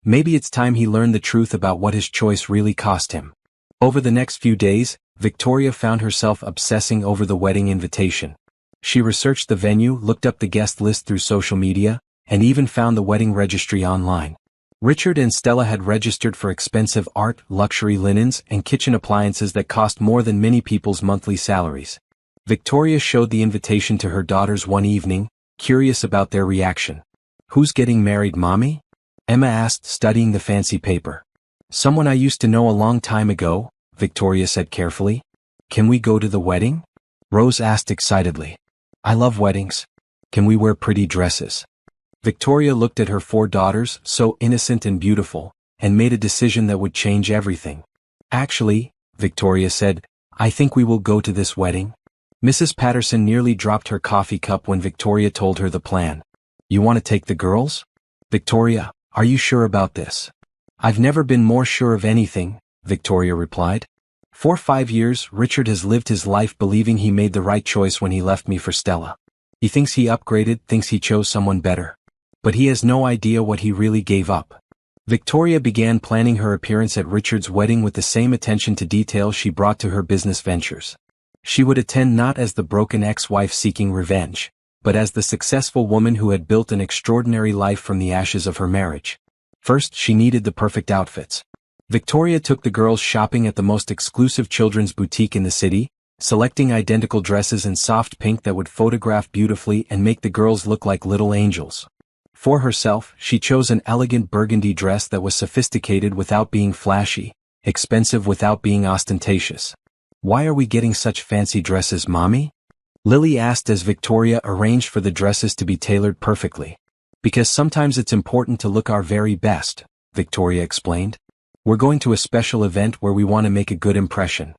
S1: "Maybe it's time he learned the truth about what his choice really cost him." Over the next few days, Victoria found herself obsessing over the wedding invitation. She researched the venue, looked up the guest list through social media, and even found the wedding registry online. Richard and Stella had registered for expensive art, luxury linens, and kitchen appliances that cost more than many people's monthly salaries. Victoria showed the invitation to her daughters one evening, curious about their reaction. "Who's getting married, Mommy?" Emma asked, studying the fancy paper. "Someone I used to know a long time ago," Victoria said carefully. "Can we go to the wedding?" Rose asked excitedly. "I love weddings. Can we wear pretty dresses?" Victoria looked at her 4 daughters, so innocent and beautiful, and made a decision that would change everything. "Actually," Victoria said, "I think we will go to this wedding." Mrs. Patterson nearly dropped her coffee cup when Victoria told her the plan. "You want to take the girls?" "Victoria, are you sure about this?" "I've never been more sure of anything," Victoria replied. "For 5 years, Richard has lived his life believing he made the right choice when he left me for Stella. He thinks he upgraded, thinks he chose someone better. But he has no idea what he really gave up." Victoria began planning her appearance at Richard's wedding with the same attention to detail she brought to her business ventures. She would attend not as the broken ex-wife seeking revenge, but as the successful woman who had built an extraordinary life from the ashes of her marriage. First, she needed the perfect outfits. Victoria took the girls shopping at the most exclusive children's boutique in the city, selecting identical dresses in soft pink that would photograph beautifully and make the girls look like little angels. For herself, she chose an elegant burgundy dress that was sophisticated without being flashy, expensive without being ostentatious. Why are we getting such fancy dresses, Mommy? Lily asked as Victoria arranged for the dresses to be tailored perfectly. Because sometimes it's important to look our very best, Victoria explained. We're going to a special event where we want to make a good impression.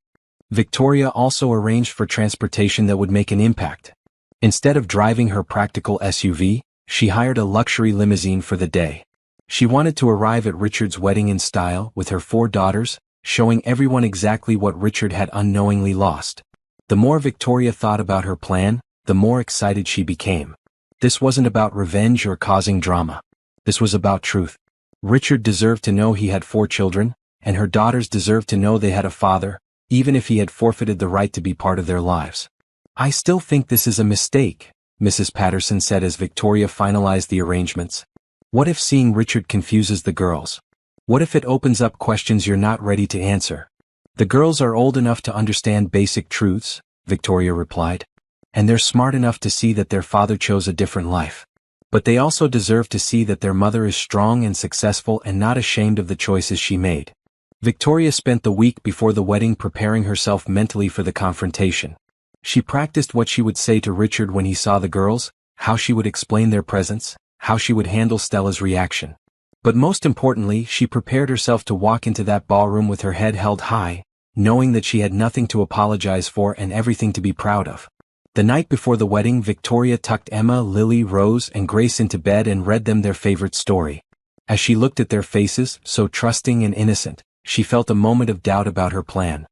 S1: Victoria also arranged for transportation that would make an impact. Instead of driving her practical SUV, she hired a luxury limousine for the day. She wanted to arrive at Richard's wedding in style with her 4 daughters, showing everyone exactly what Richard had unknowingly lost. The more Victoria thought about her plan, the more excited she became. This wasn't about revenge or causing drama. This was about truth. Richard deserved to know he had 4 children, and her daughters deserved to know they had a father, even if he had forfeited the right to be part of their lives. I still think this is a mistake, Mrs. Patterson said as Victoria finalized the arrangements. What if seeing Richard confuses the girls? What if it opens up questions you're not ready to answer? The girls are old enough to understand basic truths, Victoria replied. And they're smart enough to see that their father chose a different life. But they also deserve to see that their mother is strong and successful and not ashamed of the choices she made. Victoria spent the week before the wedding preparing herself mentally for the confrontation. She practiced what she would say to Richard when he saw the girls, how she would explain their presence, how she would handle Stella's reaction. But most importantly, she prepared herself to walk into that ballroom with her head held high, knowing that she had nothing to apologize for and everything to be proud of. The night before the wedding, Victoria tucked Emma, Lily, Rose, and Grace into bed and read them their favorite story. As she looked at their faces, so trusting and innocent, she felt a moment of doubt about her plan.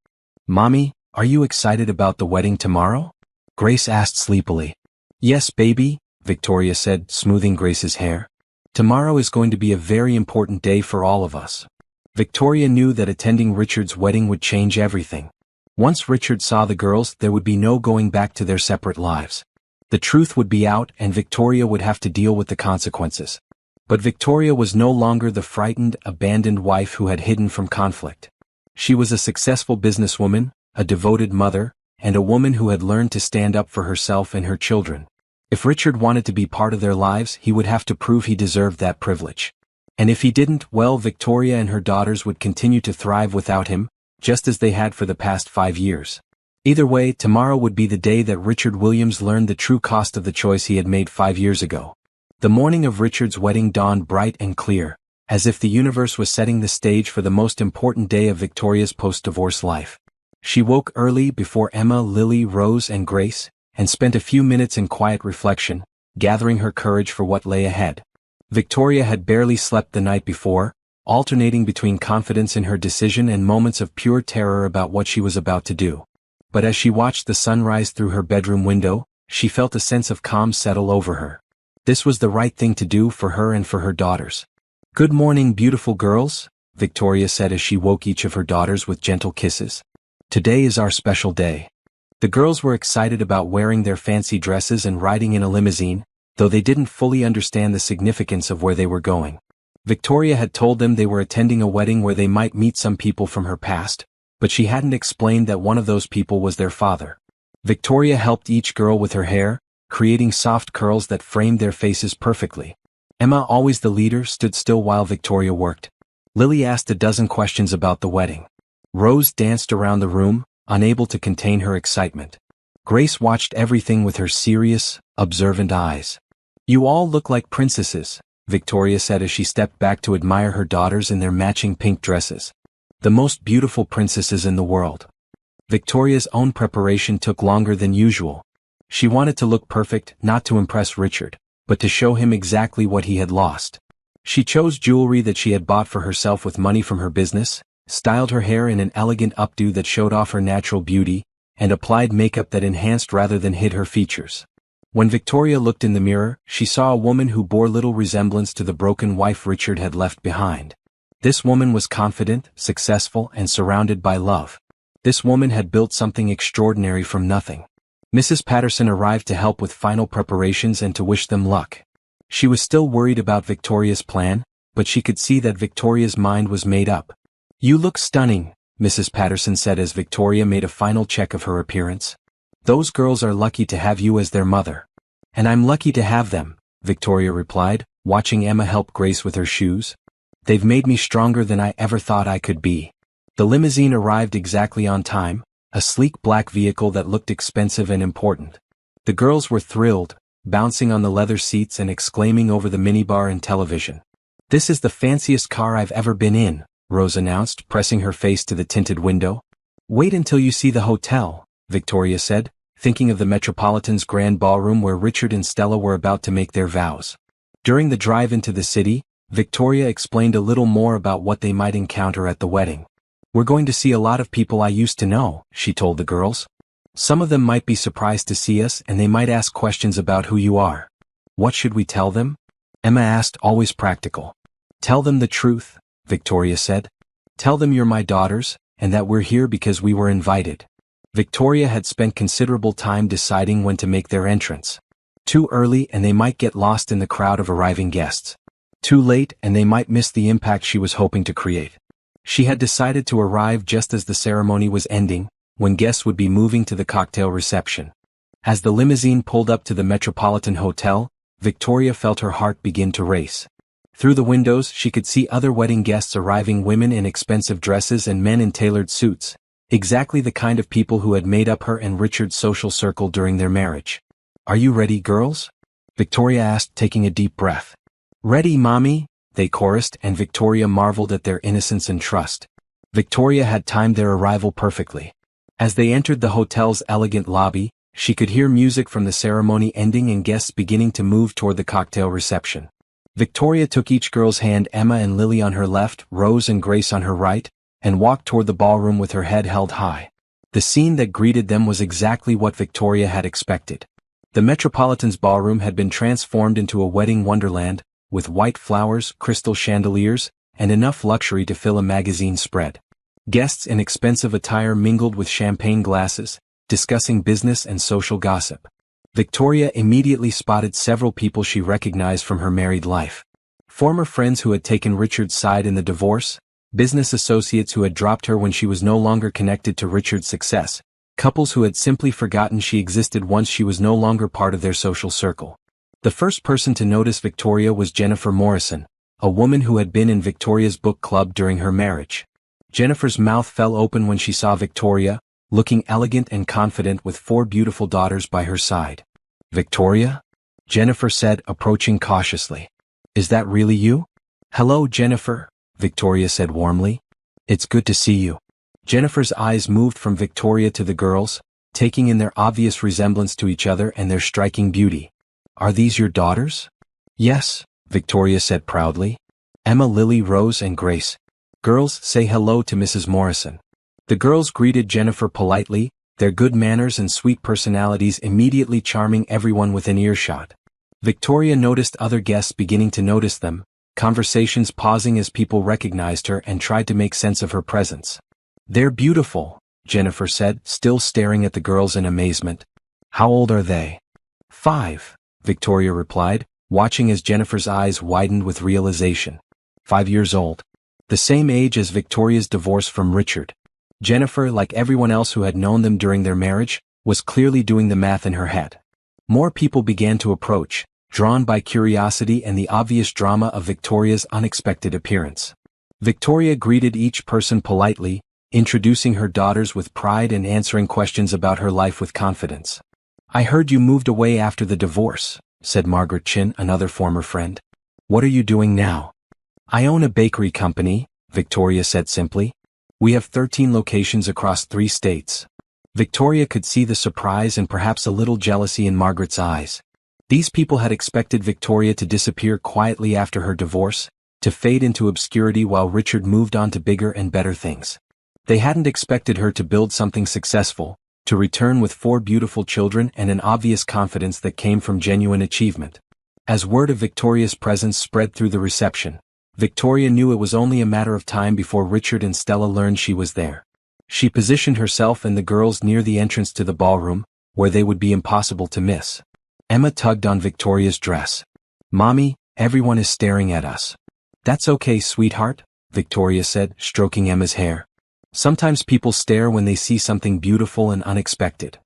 S1: Mommy, are you excited about the wedding tomorrow? Grace asked sleepily. Yes, baby, Victoria said, smoothing Grace's hair. Tomorrow is going to be a very important day for all of us. Victoria knew that attending Richard's wedding would change everything. Once Richard saw the girls, there would be no going back to their separate lives. The truth would be out and Victoria would have to deal with the consequences. But Victoria was no longer the frightened, abandoned wife who had hidden from conflict. She was a successful businesswoman, a devoted mother, and a woman who had learned to stand up for herself and her children. If Richard wanted to be part of their lives, he would have to prove he deserved that privilege. And if he didn't, well, Victoria and her daughters would continue to thrive without him, just as they had for the past 5 years. Either way, tomorrow would be the day that Richard Williams learned the true cost of the choice he had made 5 years ago. The morning of Richard's wedding dawned bright and clear, as if the universe was setting the stage for the most important day of Victoria's post-divorce life. She woke early before Emma, Lily, Rose, and Grace, and spent a few minutes in quiet reflection, gathering her courage for what lay ahead. Victoria had barely slept the night before, alternating between confidence in her decision and moments of pure terror about what she was about to do. But as she watched the sunrise through her bedroom window, she felt a sense of calm settle over her. This was the right thing to do for her and for her daughters. Good morning, beautiful girls, Victoria said as she woke each of her daughters with gentle kisses. Today is our special day. The girls were excited about wearing their fancy dresses and riding in a limousine, though they didn't fully understand the significance of where they were going. Victoria had told them they were attending a wedding where they might meet some people from her past, but she hadn't explained that one of those people was their father. Victoria helped each girl with her hair, creating soft curls that framed their faces perfectly. Emma, always the leader, stood still while Victoria worked. Lily asked a dozen questions about the wedding. Rose danced around the room, unable to contain her excitement. Grace watched everything with her serious, observant eyes. You all look like princesses, Victoria said as she stepped back to admire her daughters in their matching pink dresses. The most beautiful princesses in the world. Victoria's own preparation took longer than usual. She wanted to look perfect, not to impress Richard, but to show him exactly what he had lost. She chose jewelry that she had bought for herself with money from her business, styled her hair in an elegant updo that showed off her natural beauty, and applied makeup that enhanced rather than hid her features. When Victoria looked in the mirror, she saw a woman who bore little resemblance to the broken wife Richard had left behind. This woman was confident, successful, and surrounded by love. This woman had built something extraordinary from nothing. Mrs. Patterson arrived to help with final preparations and to wish them luck. She was still worried about Victoria's plan, but she could see that Victoria's mind was made up. You look stunning, Mrs. Patterson said as Victoria made a final check of her appearance. Those girls are lucky to have you as their mother. And I'm lucky to have them, Victoria replied, watching Emma help Grace with her shoes. They've made me stronger than I ever thought I could be. The limousine arrived exactly on time, a sleek black vehicle that looked expensive and important. The girls were thrilled, bouncing on the leather seats and exclaiming over the minibar and television. "This is the fanciest car I've ever been in," Rose announced, pressing her face to the tinted window. "Wait until you see the hotel," Victoria said, thinking of the Metropolitan's grand ballroom where Richard and Stella were about to make their vows. During the drive into the city, Victoria explained a little more about what they might encounter at the wedding. "We're going to see a lot of people I used to know," she told the girls. "Some of them might be surprised to see us and they might ask questions about who you are." "What should we tell them?" Emma asked, always practical. "Tell them the truth," Victoria said. "Tell them you're my daughters, and that we're here because we were invited." Victoria had spent considerable time deciding when to make their entrance. Too early and they might get lost in the crowd of arriving guests. Too late and they might miss the impact she was hoping to create. She had decided to arrive just as the ceremony was ending, when guests would be moving to the cocktail reception. As the limousine pulled up to the Metropolitan Hotel, Victoria felt her heart begin to race. Through the windows she could see other wedding guests arriving, women in expensive dresses and men in tailored suits, exactly the kind of people who had made up her and Richard's social circle during their marriage. "Are you ready, girls?" Victoria asked, taking a deep breath. "Ready, Mommy," they chorused, and Victoria marveled at their innocence and trust. Victoria had timed their arrival perfectly. As they entered the hotel's elegant lobby, she could hear music from the ceremony ending and guests beginning to move toward the cocktail reception. Victoria took each girl's hand, Emma and Lily on her left, Rose and Grace on her right, and walked toward the ballroom with her head held high. The scene that greeted them was exactly what Victoria had expected. The Metropolitan's ballroom had been transformed into a wedding wonderland, with white flowers, crystal chandeliers, and enough luxury to fill a magazine spread. Guests in expensive attire mingled with champagne glasses, discussing business and social gossip. Victoria immediately spotted several people she recognized from her married life. Former friends who had taken Richard's side in the divorce, business associates who had dropped her when she was no longer connected to Richard's success, couples who had simply forgotten she existed once she was no longer part of their social circle. The first person to notice Victoria was Jennifer Morrison, a woman who had been in Victoria's book club during her marriage. Jennifer's mouth fell open when she saw Victoria, looking elegant and confident with 4 beautiful daughters by her side. "Victoria?" Jennifer said, approaching cautiously. "Is that really you?" "Hello, Jennifer," Victoria said warmly. "It's good to see you." Jennifer's eyes moved from Victoria to the girls, taking in their obvious resemblance to each other and their striking beauty. "Are these your daughters?" "Yes," Victoria said proudly. "Emma, Lily, Rose, and Grace. Girls, say hello to Mrs. Morrison." The girls greeted Jennifer politely, their good manners and sweet personalities immediately charming everyone within earshot. Victoria noticed other guests beginning to notice them, conversations pausing as people recognized her and tried to make sense of her presence. "They're beautiful," Jennifer said, still staring at the girls in amazement. "How old are they?" "5. Victoria replied, watching as Jennifer's eyes widened with realization. 5 years old. The same age as Victoria's divorce from Richard. Jennifer, like everyone else who had known them during their marriage, was clearly doing the math in her head. More people began to approach, drawn by curiosity and the obvious drama of Victoria's unexpected appearance. Victoria greeted each person politely, introducing her daughters with pride and answering questions about her life with confidence. "I heard you moved away after the divorce," said Margaret Chin, another former friend. "What are you doing now?" "I own a bakery company," Victoria said simply. "We have 13 locations across 3 states. Victoria could see the surprise and perhaps a little jealousy in Margaret's eyes. These people had expected Victoria to disappear quietly after her divorce, to fade into obscurity while Richard moved on to bigger and better things. They hadn't expected her to build something successful, to return with 4 beautiful children and an obvious confidence that came from genuine achievement. As word of Victoria's presence spread through the reception, Victoria knew it was only a matter of time before Richard and Stella learned she was there. She positioned herself and the girls near the entrance to the ballroom, where they would be impossible to miss. Emma tugged on Victoria's dress. "Mommy, everyone is staring at us." "That's okay, sweetheart," Victoria said, stroking Emma's hair. "Sometimes people stare when they see something beautiful and unexpected."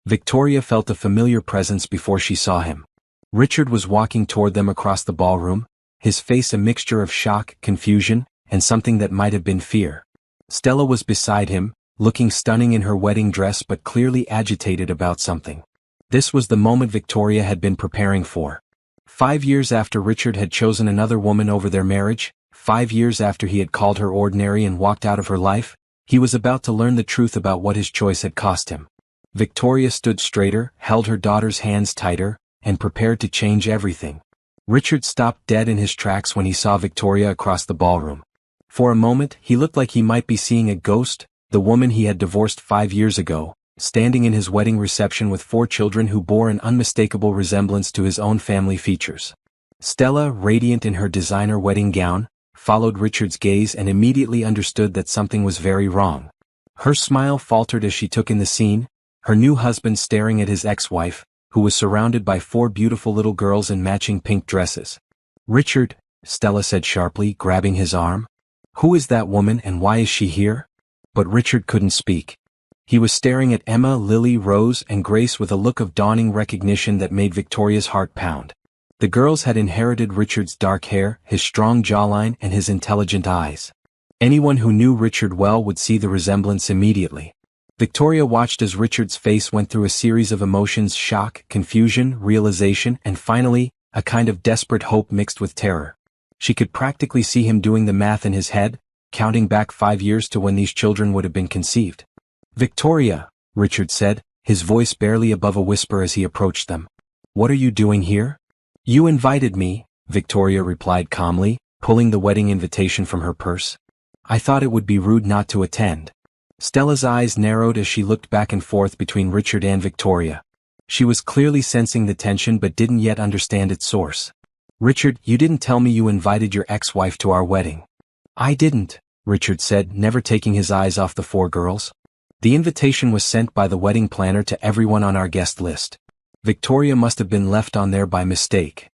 S1: Victoria felt a familiar presence before she saw him. Richard was walking toward them across the ballroom, his face a mixture of shock, confusion, and something that might have been fear. Stella was beside him, looking stunning in her wedding dress but clearly agitated about something. This was the moment Victoria had been preparing for. 5 years after Richard had chosen another woman over their marriage, 5 years after he had called her ordinary and walked out of her life, he was about to learn the truth about what his choice had cost him. Victoria stood straighter, held her daughter's hands tighter, and prepared to change everything. Richard stopped dead in his tracks when he saw Victoria across the ballroom. For a moment, he looked like he might be seeing a ghost, the woman he had divorced 5 years ago, standing in his wedding reception with 4 children who bore an unmistakable resemblance to his own family features. Stella, radiant in her designer wedding gown, followed Richard's gaze and immediately understood that something was very wrong. Her smile faltered as she took in the scene, her new husband staring at his ex-wife, who was surrounded by 4 beautiful little girls in matching pink dresses. "Richard," Stella said sharply, grabbing his arm. "Who is that woman and why is she here?" But Richard couldn't speak. He was staring at Emma, Lily, Rose, and Grace with a look of dawning recognition that made Victoria's heart pound. The girls had inherited Richard's dark hair, his strong jawline, and his intelligent eyes. Anyone who knew Richard well would see the resemblance immediately. Victoria watched as Richard's face went through a series of emotions: shock, confusion, realization, and finally, a kind of desperate hope mixed with terror. She could practically see him doing the math in his head, counting back 5 years to when these children would have been conceived. "Victoria," Richard said, his voice barely above a whisper as he approached them. "What are you doing here?" "You invited me," Victoria replied calmly, pulling the wedding invitation from her purse. "I thought it would be rude not to attend." Stella's eyes narrowed as she looked back and forth between Richard and Victoria. She was clearly sensing the tension but didn't yet understand its source. "Richard, you didn't tell me you invited your ex-wife to our wedding." "I didn't," Richard said, never taking his eyes off the 4 girls. "The invitation was sent by the wedding planner to everyone on our guest list. Victoria must have been left on there by mistake."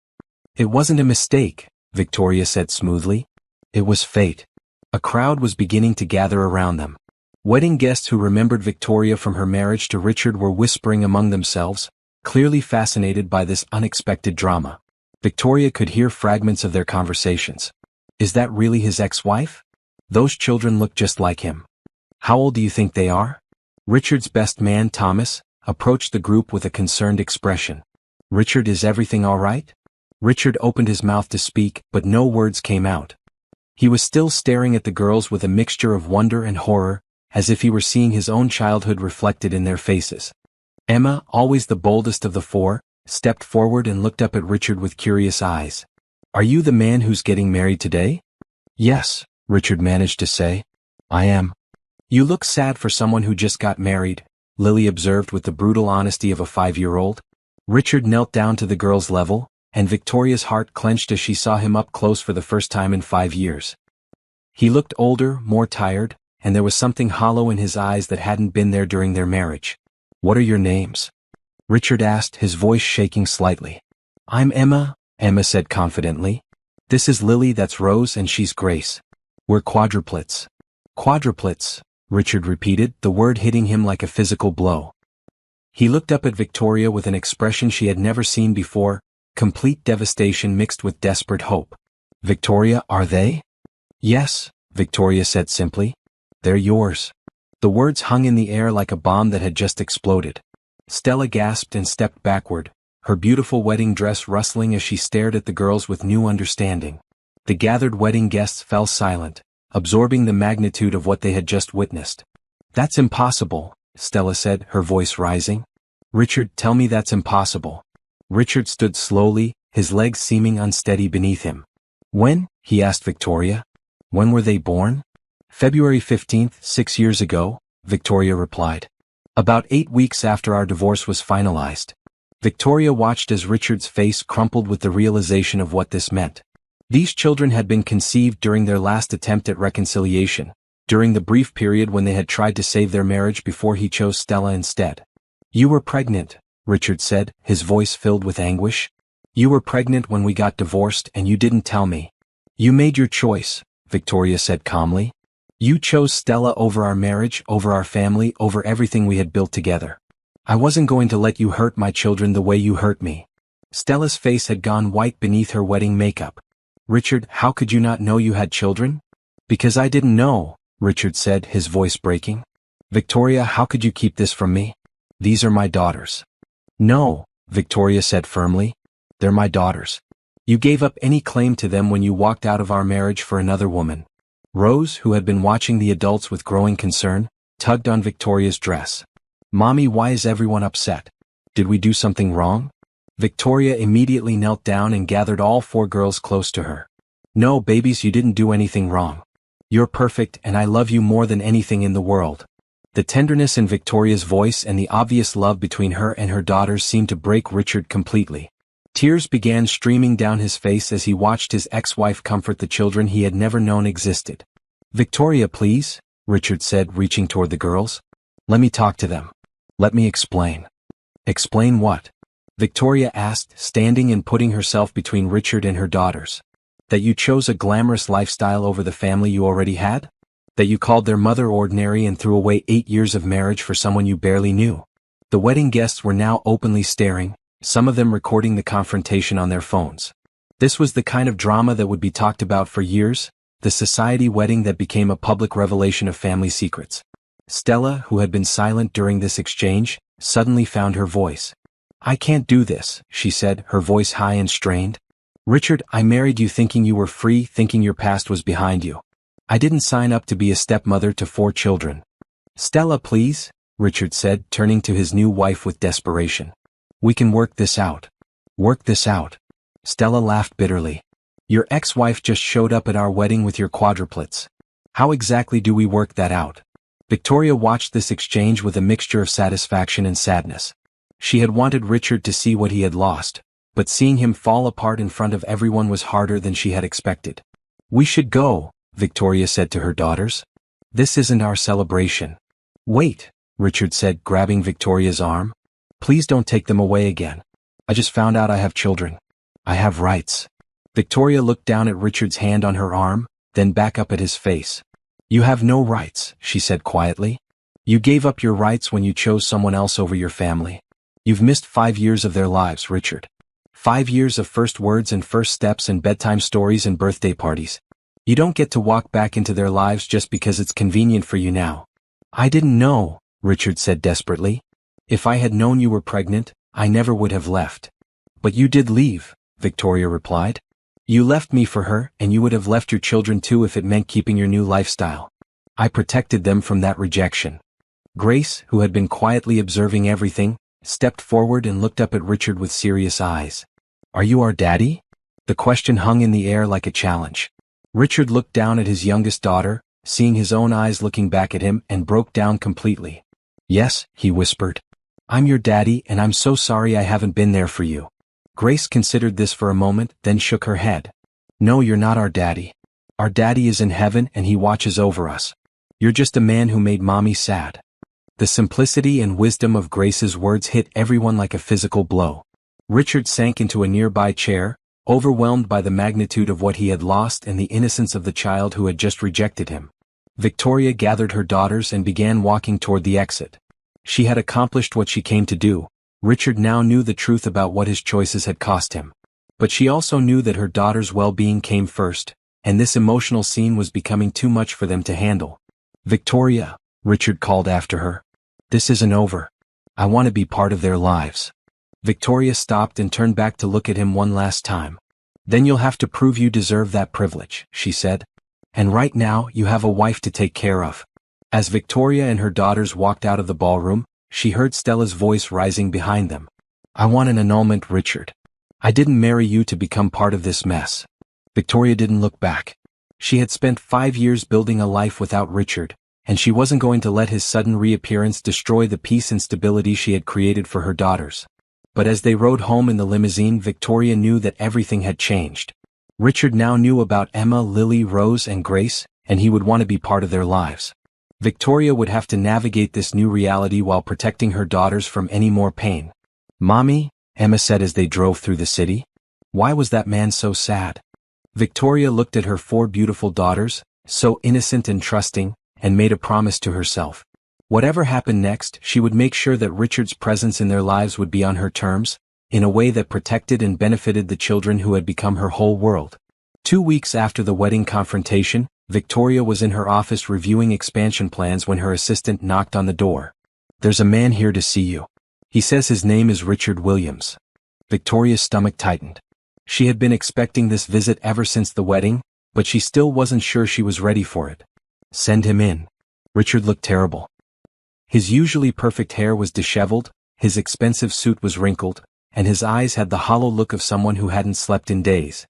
S1: "It wasn't a mistake," Victoria said smoothly. "It was fate." A crowd was beginning to gather around them. Wedding guests who remembered Victoria from her marriage to Richard were whispering among themselves, clearly fascinated by this unexpected drama. Victoria could hear fragments of their conversations. "Is that really his ex-wife? Those children look just like him. How old do you think they are?" Richard's best man, Thomas, approached the group with a concerned expression. "Richard, is everything all right?" Richard opened his mouth to speak, but no words came out. He was still staring at the girls with a mixture of wonder and horror, as if he were seeing his own childhood reflected in their faces. Emma, always the boldest of the 4, stepped forward and looked up at Richard with curious eyes. "Are you the man who's getting married today?" "Yes," Richard managed to say. "I am." "You look sad for someone who just got married," Lily observed with the brutal honesty of a 5-year-old. Richard knelt down to the girl's level, and Victoria's heart clenched as she saw him up close for the first time in 5 years. He looked older, more tired, and there was something hollow in his eyes that hadn't been there during their marriage. "What are your names?" Richard asked, his voice shaking slightly. "I'm Emma," Emma said confidently. "This is Lily, that's Rose, and she's Grace. We're quadruplets." "Quadruplets," Richard repeated, the word hitting him like a physical blow. He looked up at Victoria with an expression she had never seen before, complete devastation mixed with desperate hope. "Victoria, are they?" "Yes," Victoria said simply. "They're yours." The words hung in the air like a bomb that had just exploded. Stella gasped and stepped backward, her beautiful wedding dress rustling as she stared at the girls with new understanding. The gathered wedding guests fell silent, absorbing the magnitude of what they had just witnessed. "That's impossible," Stella said, her voice rising. "Richard, tell me that's impossible." Richard stood slowly, his legs seeming unsteady beneath him. "When?" he asked Victoria. "When were they born?" "February 15th, 6 years ago," Victoria replied. "About 8 weeks after our divorce was finalized." Victoria watched as Richard's face crumpled with the realization of what this meant. These children had been conceived during their last attempt at reconciliation, during the brief period when they had tried to save their marriage before he chose Stella instead. "You were pregnant," Richard said, his voice filled with anguish. "You were pregnant when we got divorced and you didn't tell me." "You made your choice," Victoria said calmly. "You chose Stella over our marriage, over our family, over everything we had built together. I wasn't going to let you hurt my children the way you hurt me." Stella's face had gone white beneath her wedding makeup. "Richard, how could you not know you had children?" "Because I didn't know," Richard said, his voice breaking. Victoria, how could you keep this from me? These are my daughters. No, Victoria said firmly. They're my daughters. You gave up any claim to them when you walked out of our marriage for another woman. Rose, who had been watching the adults with growing concern, tugged on Victoria's dress. Mommy, why is everyone upset? Did we do something wrong? Victoria immediately knelt down and gathered all 4 girls close to her. No, babies, you didn't do anything wrong. You're perfect and I love you more than anything in the world. The tenderness in Victoria's voice and the obvious love between her and her daughters seemed to break Richard completely. Tears began streaming down his face as he watched his ex-wife comfort the children he had never known existed. Victoria, please, Richard said, reaching toward the girls. Let me talk to them. Let me explain. Explain what? Victoria asked, standing and putting herself between Richard and her daughters. That you chose a glamorous lifestyle over the family you already had? That you called their mother ordinary and threw away 8 years of marriage for someone you barely knew? The wedding guests were now openly staring, some of them recording the confrontation on their phones. This was the kind of drama that would be talked about for years, the society wedding that became a public revelation of family secrets. Stella, who had been silent during this exchange, suddenly found her voice. I can't do this, she said, her voice high and strained. Richard, I married you thinking you were free, thinking your past was behind you. I didn't sign up to be a stepmother to 4 children. Stella, please, Richard said, turning to his new wife with desperation. We can work this out. Work this out. Stella laughed bitterly. Your ex-wife just showed up at our wedding with your quadruplets. How exactly do we work that out? Victoria watched this exchange with a mixture of satisfaction and sadness. She had wanted Richard to see what he had lost, but seeing him fall apart in front of everyone was harder than she had expected. We should go, Victoria said to her daughters. This isn't our celebration. Wait, Richard said, grabbing Victoria's arm. Please don't take them away again. I just found out I have children. I have rights. Victoria looked down at Richard's hand on her arm, then back up at his face. You have no rights, she said quietly. You gave up your rights when you chose someone else over your family. You've missed 5 years of their lives, Richard. 5 years of first words and first steps and bedtime stories and birthday parties. You don't get to walk back into their lives just because it's convenient for you now. I didn't know, Richard said desperately. If I had known you were pregnant, I never would have left. But you did leave, Victoria replied. You left me for her, and you would have left your children too if it meant keeping your new lifestyle. I protected them from that rejection. Grace, who had been quietly observing everything, stepped forward and looked up at Richard with serious eyes. Are you our daddy? The question hung in the air like a challenge. Richard looked down at his youngest daughter, seeing his own eyes looking back at him, and broke down completely. Yes, he whispered. I'm your daddy, and I'm so sorry I haven't been there for you. Grace considered this for a moment, then shook her head. No, you're not our daddy. Our daddy is in heaven and he watches over us. You're just a man who made mommy sad. The simplicity and wisdom of Grace's words hit everyone like a physical blow. Richard sank into a nearby chair, overwhelmed by the magnitude of what he had lost and the innocence of the child who had just rejected him. Victoria gathered her daughters and began walking toward the exit. She had accomplished what she came to do. Richard now knew the truth about what his choices had cost him. But she also knew that her daughter's well-being came first, and this emotional scene was becoming too much for them to handle. Victoria, Richard called after her. This isn't over. I want to be part of their lives. Victoria stopped and turned back to look at him one last time. Then you'll have to prove you deserve that privilege, she said. And right now, you have a wife to take care of. As Victoria and her daughters walked out of the ballroom, she heard Stella's voice rising behind them. I want an annulment, Richard. I didn't marry you to become part of this mess. Victoria didn't look back. She had spent 5 years building a life without Richard, and she wasn't going to let his sudden reappearance destroy the peace and stability she had created for her daughters. But as they rode home in the limousine, Victoria knew that everything had changed. Richard now knew about Emma, Lily, Rose, and Grace, and he would want to be part of their lives. Victoria would have to navigate this new reality while protecting her daughters from any more pain. Mommy, Emma said as they drove through the city. Why was that man so sad? Victoria looked at her 4 beautiful daughters, so innocent and trusting, and made a promise to herself. Whatever happened next, she would make sure that Richard's presence in their lives would be on her terms, in a way that protected and benefited the children who had become her whole world. 2 weeks after the wedding confrontation, Victoria was in her office reviewing expansion plans when her assistant knocked on the door. "There's a man here to see you. He says his name is Richard Williams." Victoria's stomach tightened. She had been expecting this visit ever since the wedding, but she still wasn't sure she was ready for it. "Send him in." Richard looked terrible. His usually perfect hair was disheveled, his expensive suit was wrinkled, and his eyes had the hollow look of someone who hadn't slept in days.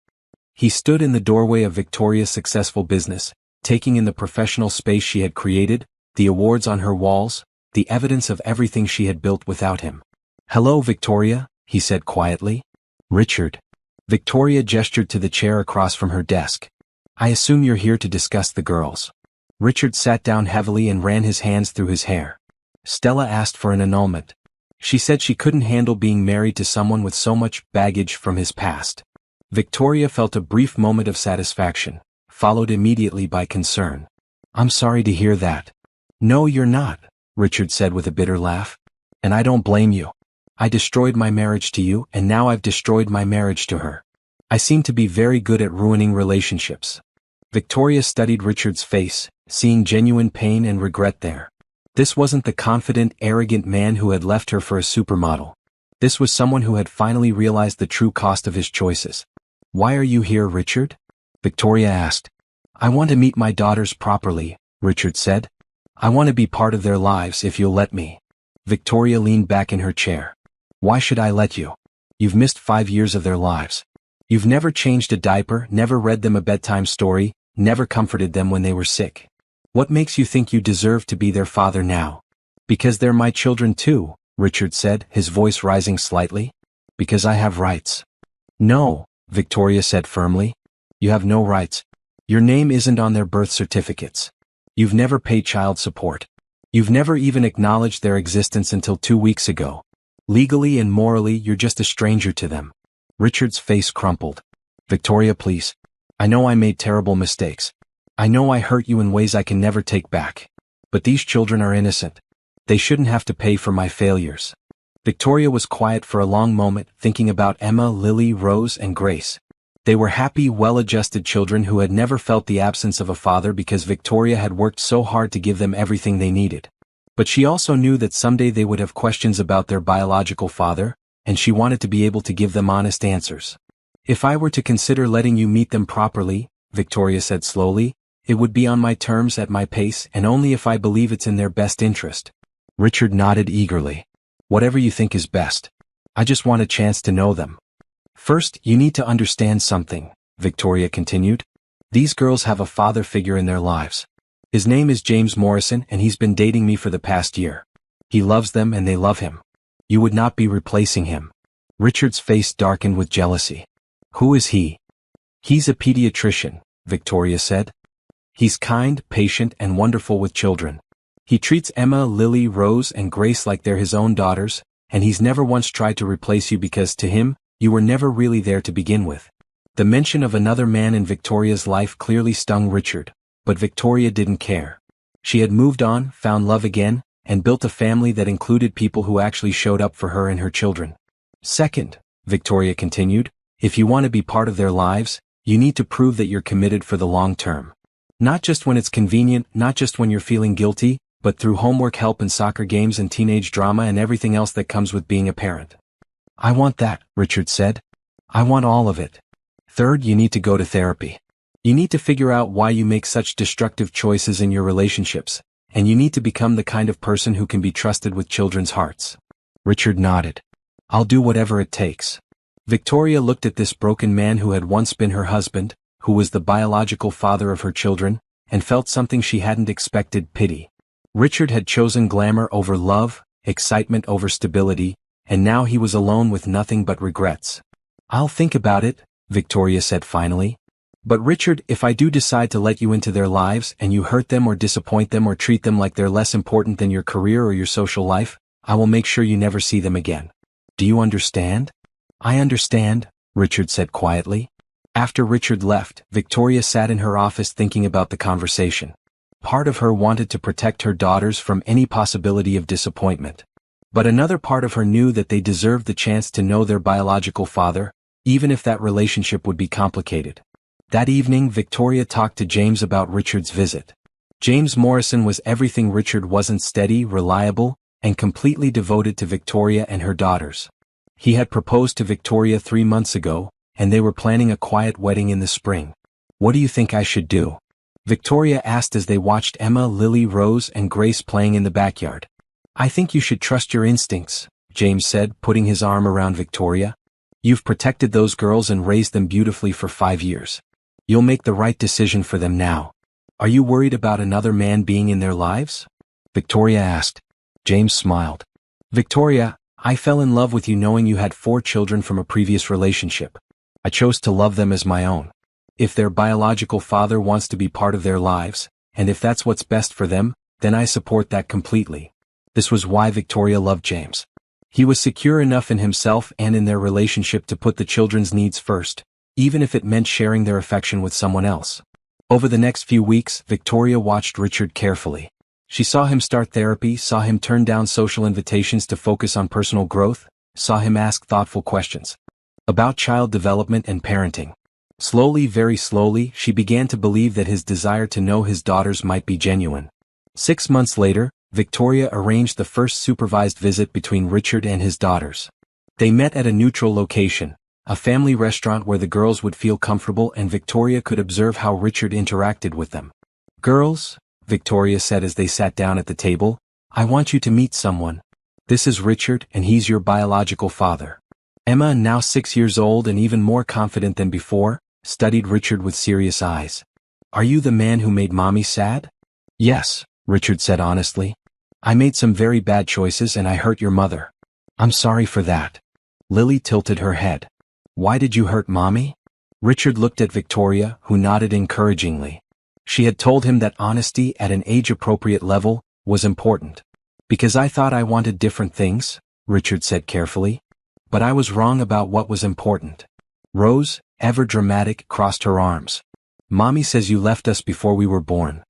S1: He stood in the doorway of Victoria's successful business, taking in the professional space she had created, the awards on her walls, the evidence of everything she had built without him. "Hello, Victoria," he said quietly. "Richard." Victoria gestured to the chair across from her desk. "I assume you're here to discuss the girls." Richard sat down heavily and ran his hands through his hair. "Stella asked for an annulment. She said she couldn't handle being married to someone with so much baggage from his past." Victoria felt a brief moment of satisfaction, followed immediately by concern. "I'm sorry to hear that." "No, you're not," Richard said with a bitter laugh. "And I don't blame you. I destroyed my marriage to you, and now I've destroyed my marriage to her. I seem to be very good at ruining relationships." Victoria studied Richard's face, seeing genuine pain and regret there. This wasn't the confident, arrogant man who had left her for a supermodel. This was someone who had finally realized the true cost of his choices. "Why are you here, Richard?" Victoria asked. "I want to meet my daughters properly," Richard said. "I want to be part of their lives if you'll let me." Victoria leaned back in her chair. "Why should I let you? You've missed 5 years of their lives. You've never changed a diaper, never read them a bedtime story, never comforted them when they were sick. What makes you think you deserve to be their father now?" "Because they're my children too," Richard said, his voice rising slightly. "Because I have rights." "No," Victoria said firmly. "You have no rights. Your name isn't on their birth certificates. You've never paid child support. You've never even acknowledged their existence until 2 weeks ago. Legally and morally, you're just a stranger to them." Richard's face crumpled. "Victoria, please. I know I made terrible mistakes. I know I hurt you in ways I can never take back. But these children are innocent. They shouldn't have to pay for my failures." Victoria was quiet for a long moment, thinking about Emma, Lily, Rose, and Grace. They were happy, well-adjusted children who had never felt the absence of a father because Victoria had worked so hard to give them everything they needed. But she also knew that someday they would have questions about their biological father, and she wanted to be able to give them honest answers. "If I were to consider letting you meet them properly," Victoria said slowly, "it would be on my terms, at my pace, and only if I believe it's in their best interest." Richard nodded eagerly. "Whatever you think is best. I just want a chance to know them." "First, you need to understand something," Victoria continued. "These girls have a father figure in their lives. His name is James Morrison, and he's been dating me for the past year. He loves them and they love him. You would not be replacing him." Richard's face darkened with jealousy. "Who is he?" "He's a pediatrician," Victoria said. "He's kind, patient, and wonderful with children. He treats Emma, Lily, Rose, and Grace like they're his own daughters, and he's never once tried to replace you because, to him, you were never really there to begin with." The mention of another man in Victoria's life clearly stung Richard, but Victoria didn't care. She had moved on, found love again, and built a family that included people who actually showed up for her and her children. "Second," Victoria continued, "if you want to be part of their lives, you need to prove that you're committed for the long term. Not just when it's convenient, not just when you're feeling guilty, but through homework help and soccer games and teenage drama and everything else that comes with being a parent." "I want that," Richard said. "I want all of it." "Third, you need to go to therapy. You need to figure out why you make such destructive choices in your relationships, and you need to become the kind of person who can be trusted with children's hearts." Richard nodded. "I'll do whatever it takes." Victoria looked at this broken man who had once been her husband, who was the biological father of her children, and felt something she hadn't expected: pity. Richard had chosen glamour over love, excitement over stability, and now he was alone with nothing but regrets. "I'll think about it," Victoria said finally. "But Richard, if I do decide to let you into their lives and you hurt them or disappoint them or treat them like they're less important than your career or your social life, I will make sure you never see them again. Do you understand?" "I understand," Richard said quietly. After Richard left, Victoria sat in her office thinking about the conversation. Part of her wanted to protect her daughters from any possibility of disappointment. But another part of her knew that they deserved the chance to know their biological father, even if that relationship would be complicated. That evening, Victoria talked to James about Richard's visit. James Morrison was everything Richard wasn't: steady, reliable, and completely devoted to Victoria and her daughters. He had proposed to Victoria 3 months ago, and they were planning a quiet wedding in the spring. "What do you think I should do?" Victoria asked as they watched Emma, Lily, Rose, and Grace playing in the backyard. "I think you should trust your instincts," James said, putting his arm around Victoria. "You've protected those girls and raised them beautifully for 5 years. You'll make the right decision for them now. Are you worried about another man being in their lives?" Victoria asked. James smiled. "Victoria, I fell in love with you knowing you had 4 children from a previous relationship. I chose to love them as my own. If their biological father wants to be part of their lives, and if that's what's best for them, then I support that completely." This was why Victoria loved James. He was secure enough in himself and in their relationship to put the children's needs first, even if it meant sharing their affection with someone else. Over the next few weeks, Victoria watched Richard carefully. She saw him start therapy, saw him turn down social invitations to focus on personal growth, saw him ask thoughtful questions about child development and parenting. Slowly, very slowly, she began to believe that his desire to know his daughters might be genuine. 6 months later, Victoria arranged the first supervised visit between Richard and his daughters. They met at a neutral location, a family restaurant where the girls would feel comfortable and Victoria could observe how Richard interacted with them. "Girls," Victoria said as they sat down at the table, "I want you to meet someone. This is Richard, and he's your biological father." Emma, now 6 years old and even more confident than before, studied Richard with serious eyes. "Are you the man who made Mommy sad?" "Yes," Richard said honestly. "I made some very bad choices and I hurt your mother. I'm sorry for that." Lily tilted her head. "Why did you hurt Mommy?" Richard looked at Victoria, who nodded encouragingly. She had told him that honesty at an age-appropriate level was important. "Because I thought I wanted different things," Richard said carefully. "But I was wrong about what was important." Rose, ever dramatic, crossed her arms. "Mommy says you left us before we were born."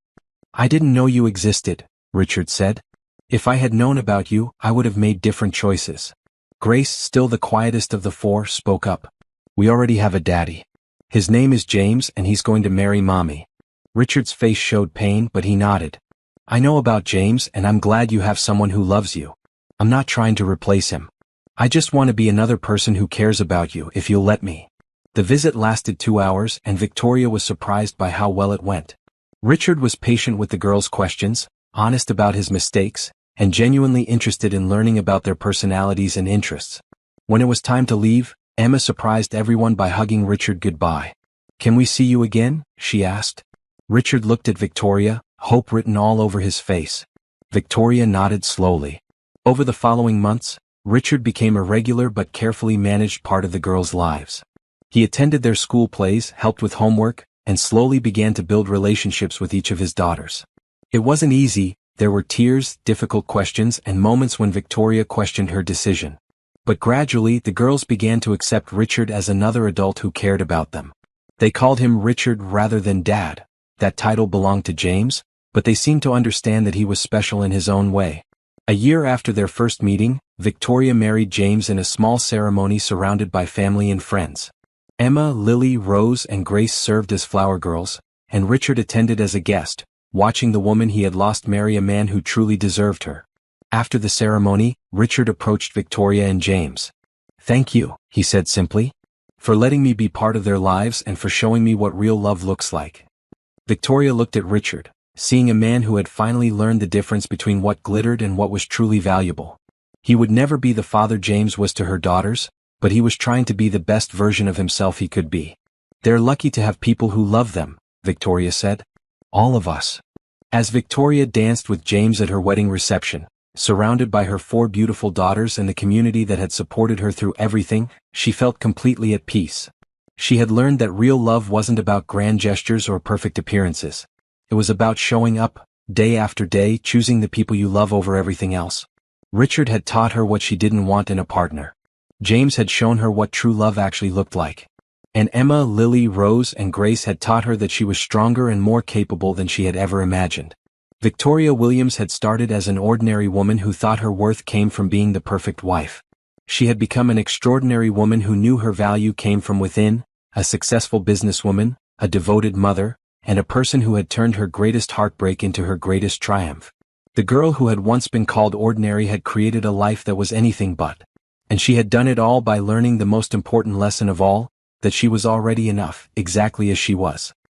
S1: "I didn't know you existed," Richard said. "If I had known about you, I would have made different choices." Grace, still the quietest of the 4, spoke up. "We already have a daddy. His name is James and he's going to marry Mommy." Richard's face showed pain, but he nodded. "I know about James and I'm glad you have someone who loves you. I'm not trying to replace him. I just want to be another person who cares about you if you'll let me." The visit lasted 2 hours and Victoria was surprised by how well it went. Richard was patient with the girls' questions, honest about his mistakes, and genuinely interested in learning about their personalities and interests. When it was time to leave, Emma surprised everyone by hugging Richard goodbye. "Can we see you again?" she asked. Richard looked at Victoria, hope written all over his face. Victoria nodded slowly. Over the following months, Richard became a regular but carefully managed part of the girls' lives. He attended their school plays, helped with homework, and slowly began to build relationships with each of his daughters. It wasn't easy. There were tears, difficult questions, and moments when Victoria questioned her decision. But gradually, the girls began to accept Richard as another adult who cared about them. They called him Richard rather than Dad. That title belonged to James, but they seemed to understand that he was special in his own way. A year after their first meeting, Victoria married James in a small ceremony surrounded by family and friends. Emma, Lily, Rose, and Grace served as flower girls, and Richard attended as a guest, watching the woman he had lost marry a man who truly deserved her. After the ceremony, Richard approached Victoria and James. "Thank you," he said simply, "for letting me be part of their lives and for showing me what real love looks like." Victoria looked at Richard, seeing a man who had finally learned the difference between what glittered and what was truly valuable. He would never be the father James was to her daughters, but he was trying to be the best version of himself he could be. "They're lucky to have people who love them," Victoria said. "All of us." As Victoria danced with James at her wedding reception, surrounded by her 4 beautiful daughters and the community that had supported her through everything, she felt completely at peace. She had learned that real love wasn't about grand gestures or perfect appearances. It was about showing up, day after day, choosing the people you love over everything else. Richard had taught her what she didn't want in a partner. James had shown her what true love actually looked like. And Emma, Lily, Rose, and Grace had taught her that she was stronger and more capable than she had ever imagined. Victoria Williams had started as an ordinary woman who thought her worth came from being the perfect wife. She had become an extraordinary woman who knew her value came from within, a successful businesswoman, a devoted mother, and a person who had turned her greatest heartbreak into her greatest triumph. The girl who had once been called ordinary had created a life that was anything but. And she had done it all by learning the most important lesson of all, that she was already enough, exactly as she was.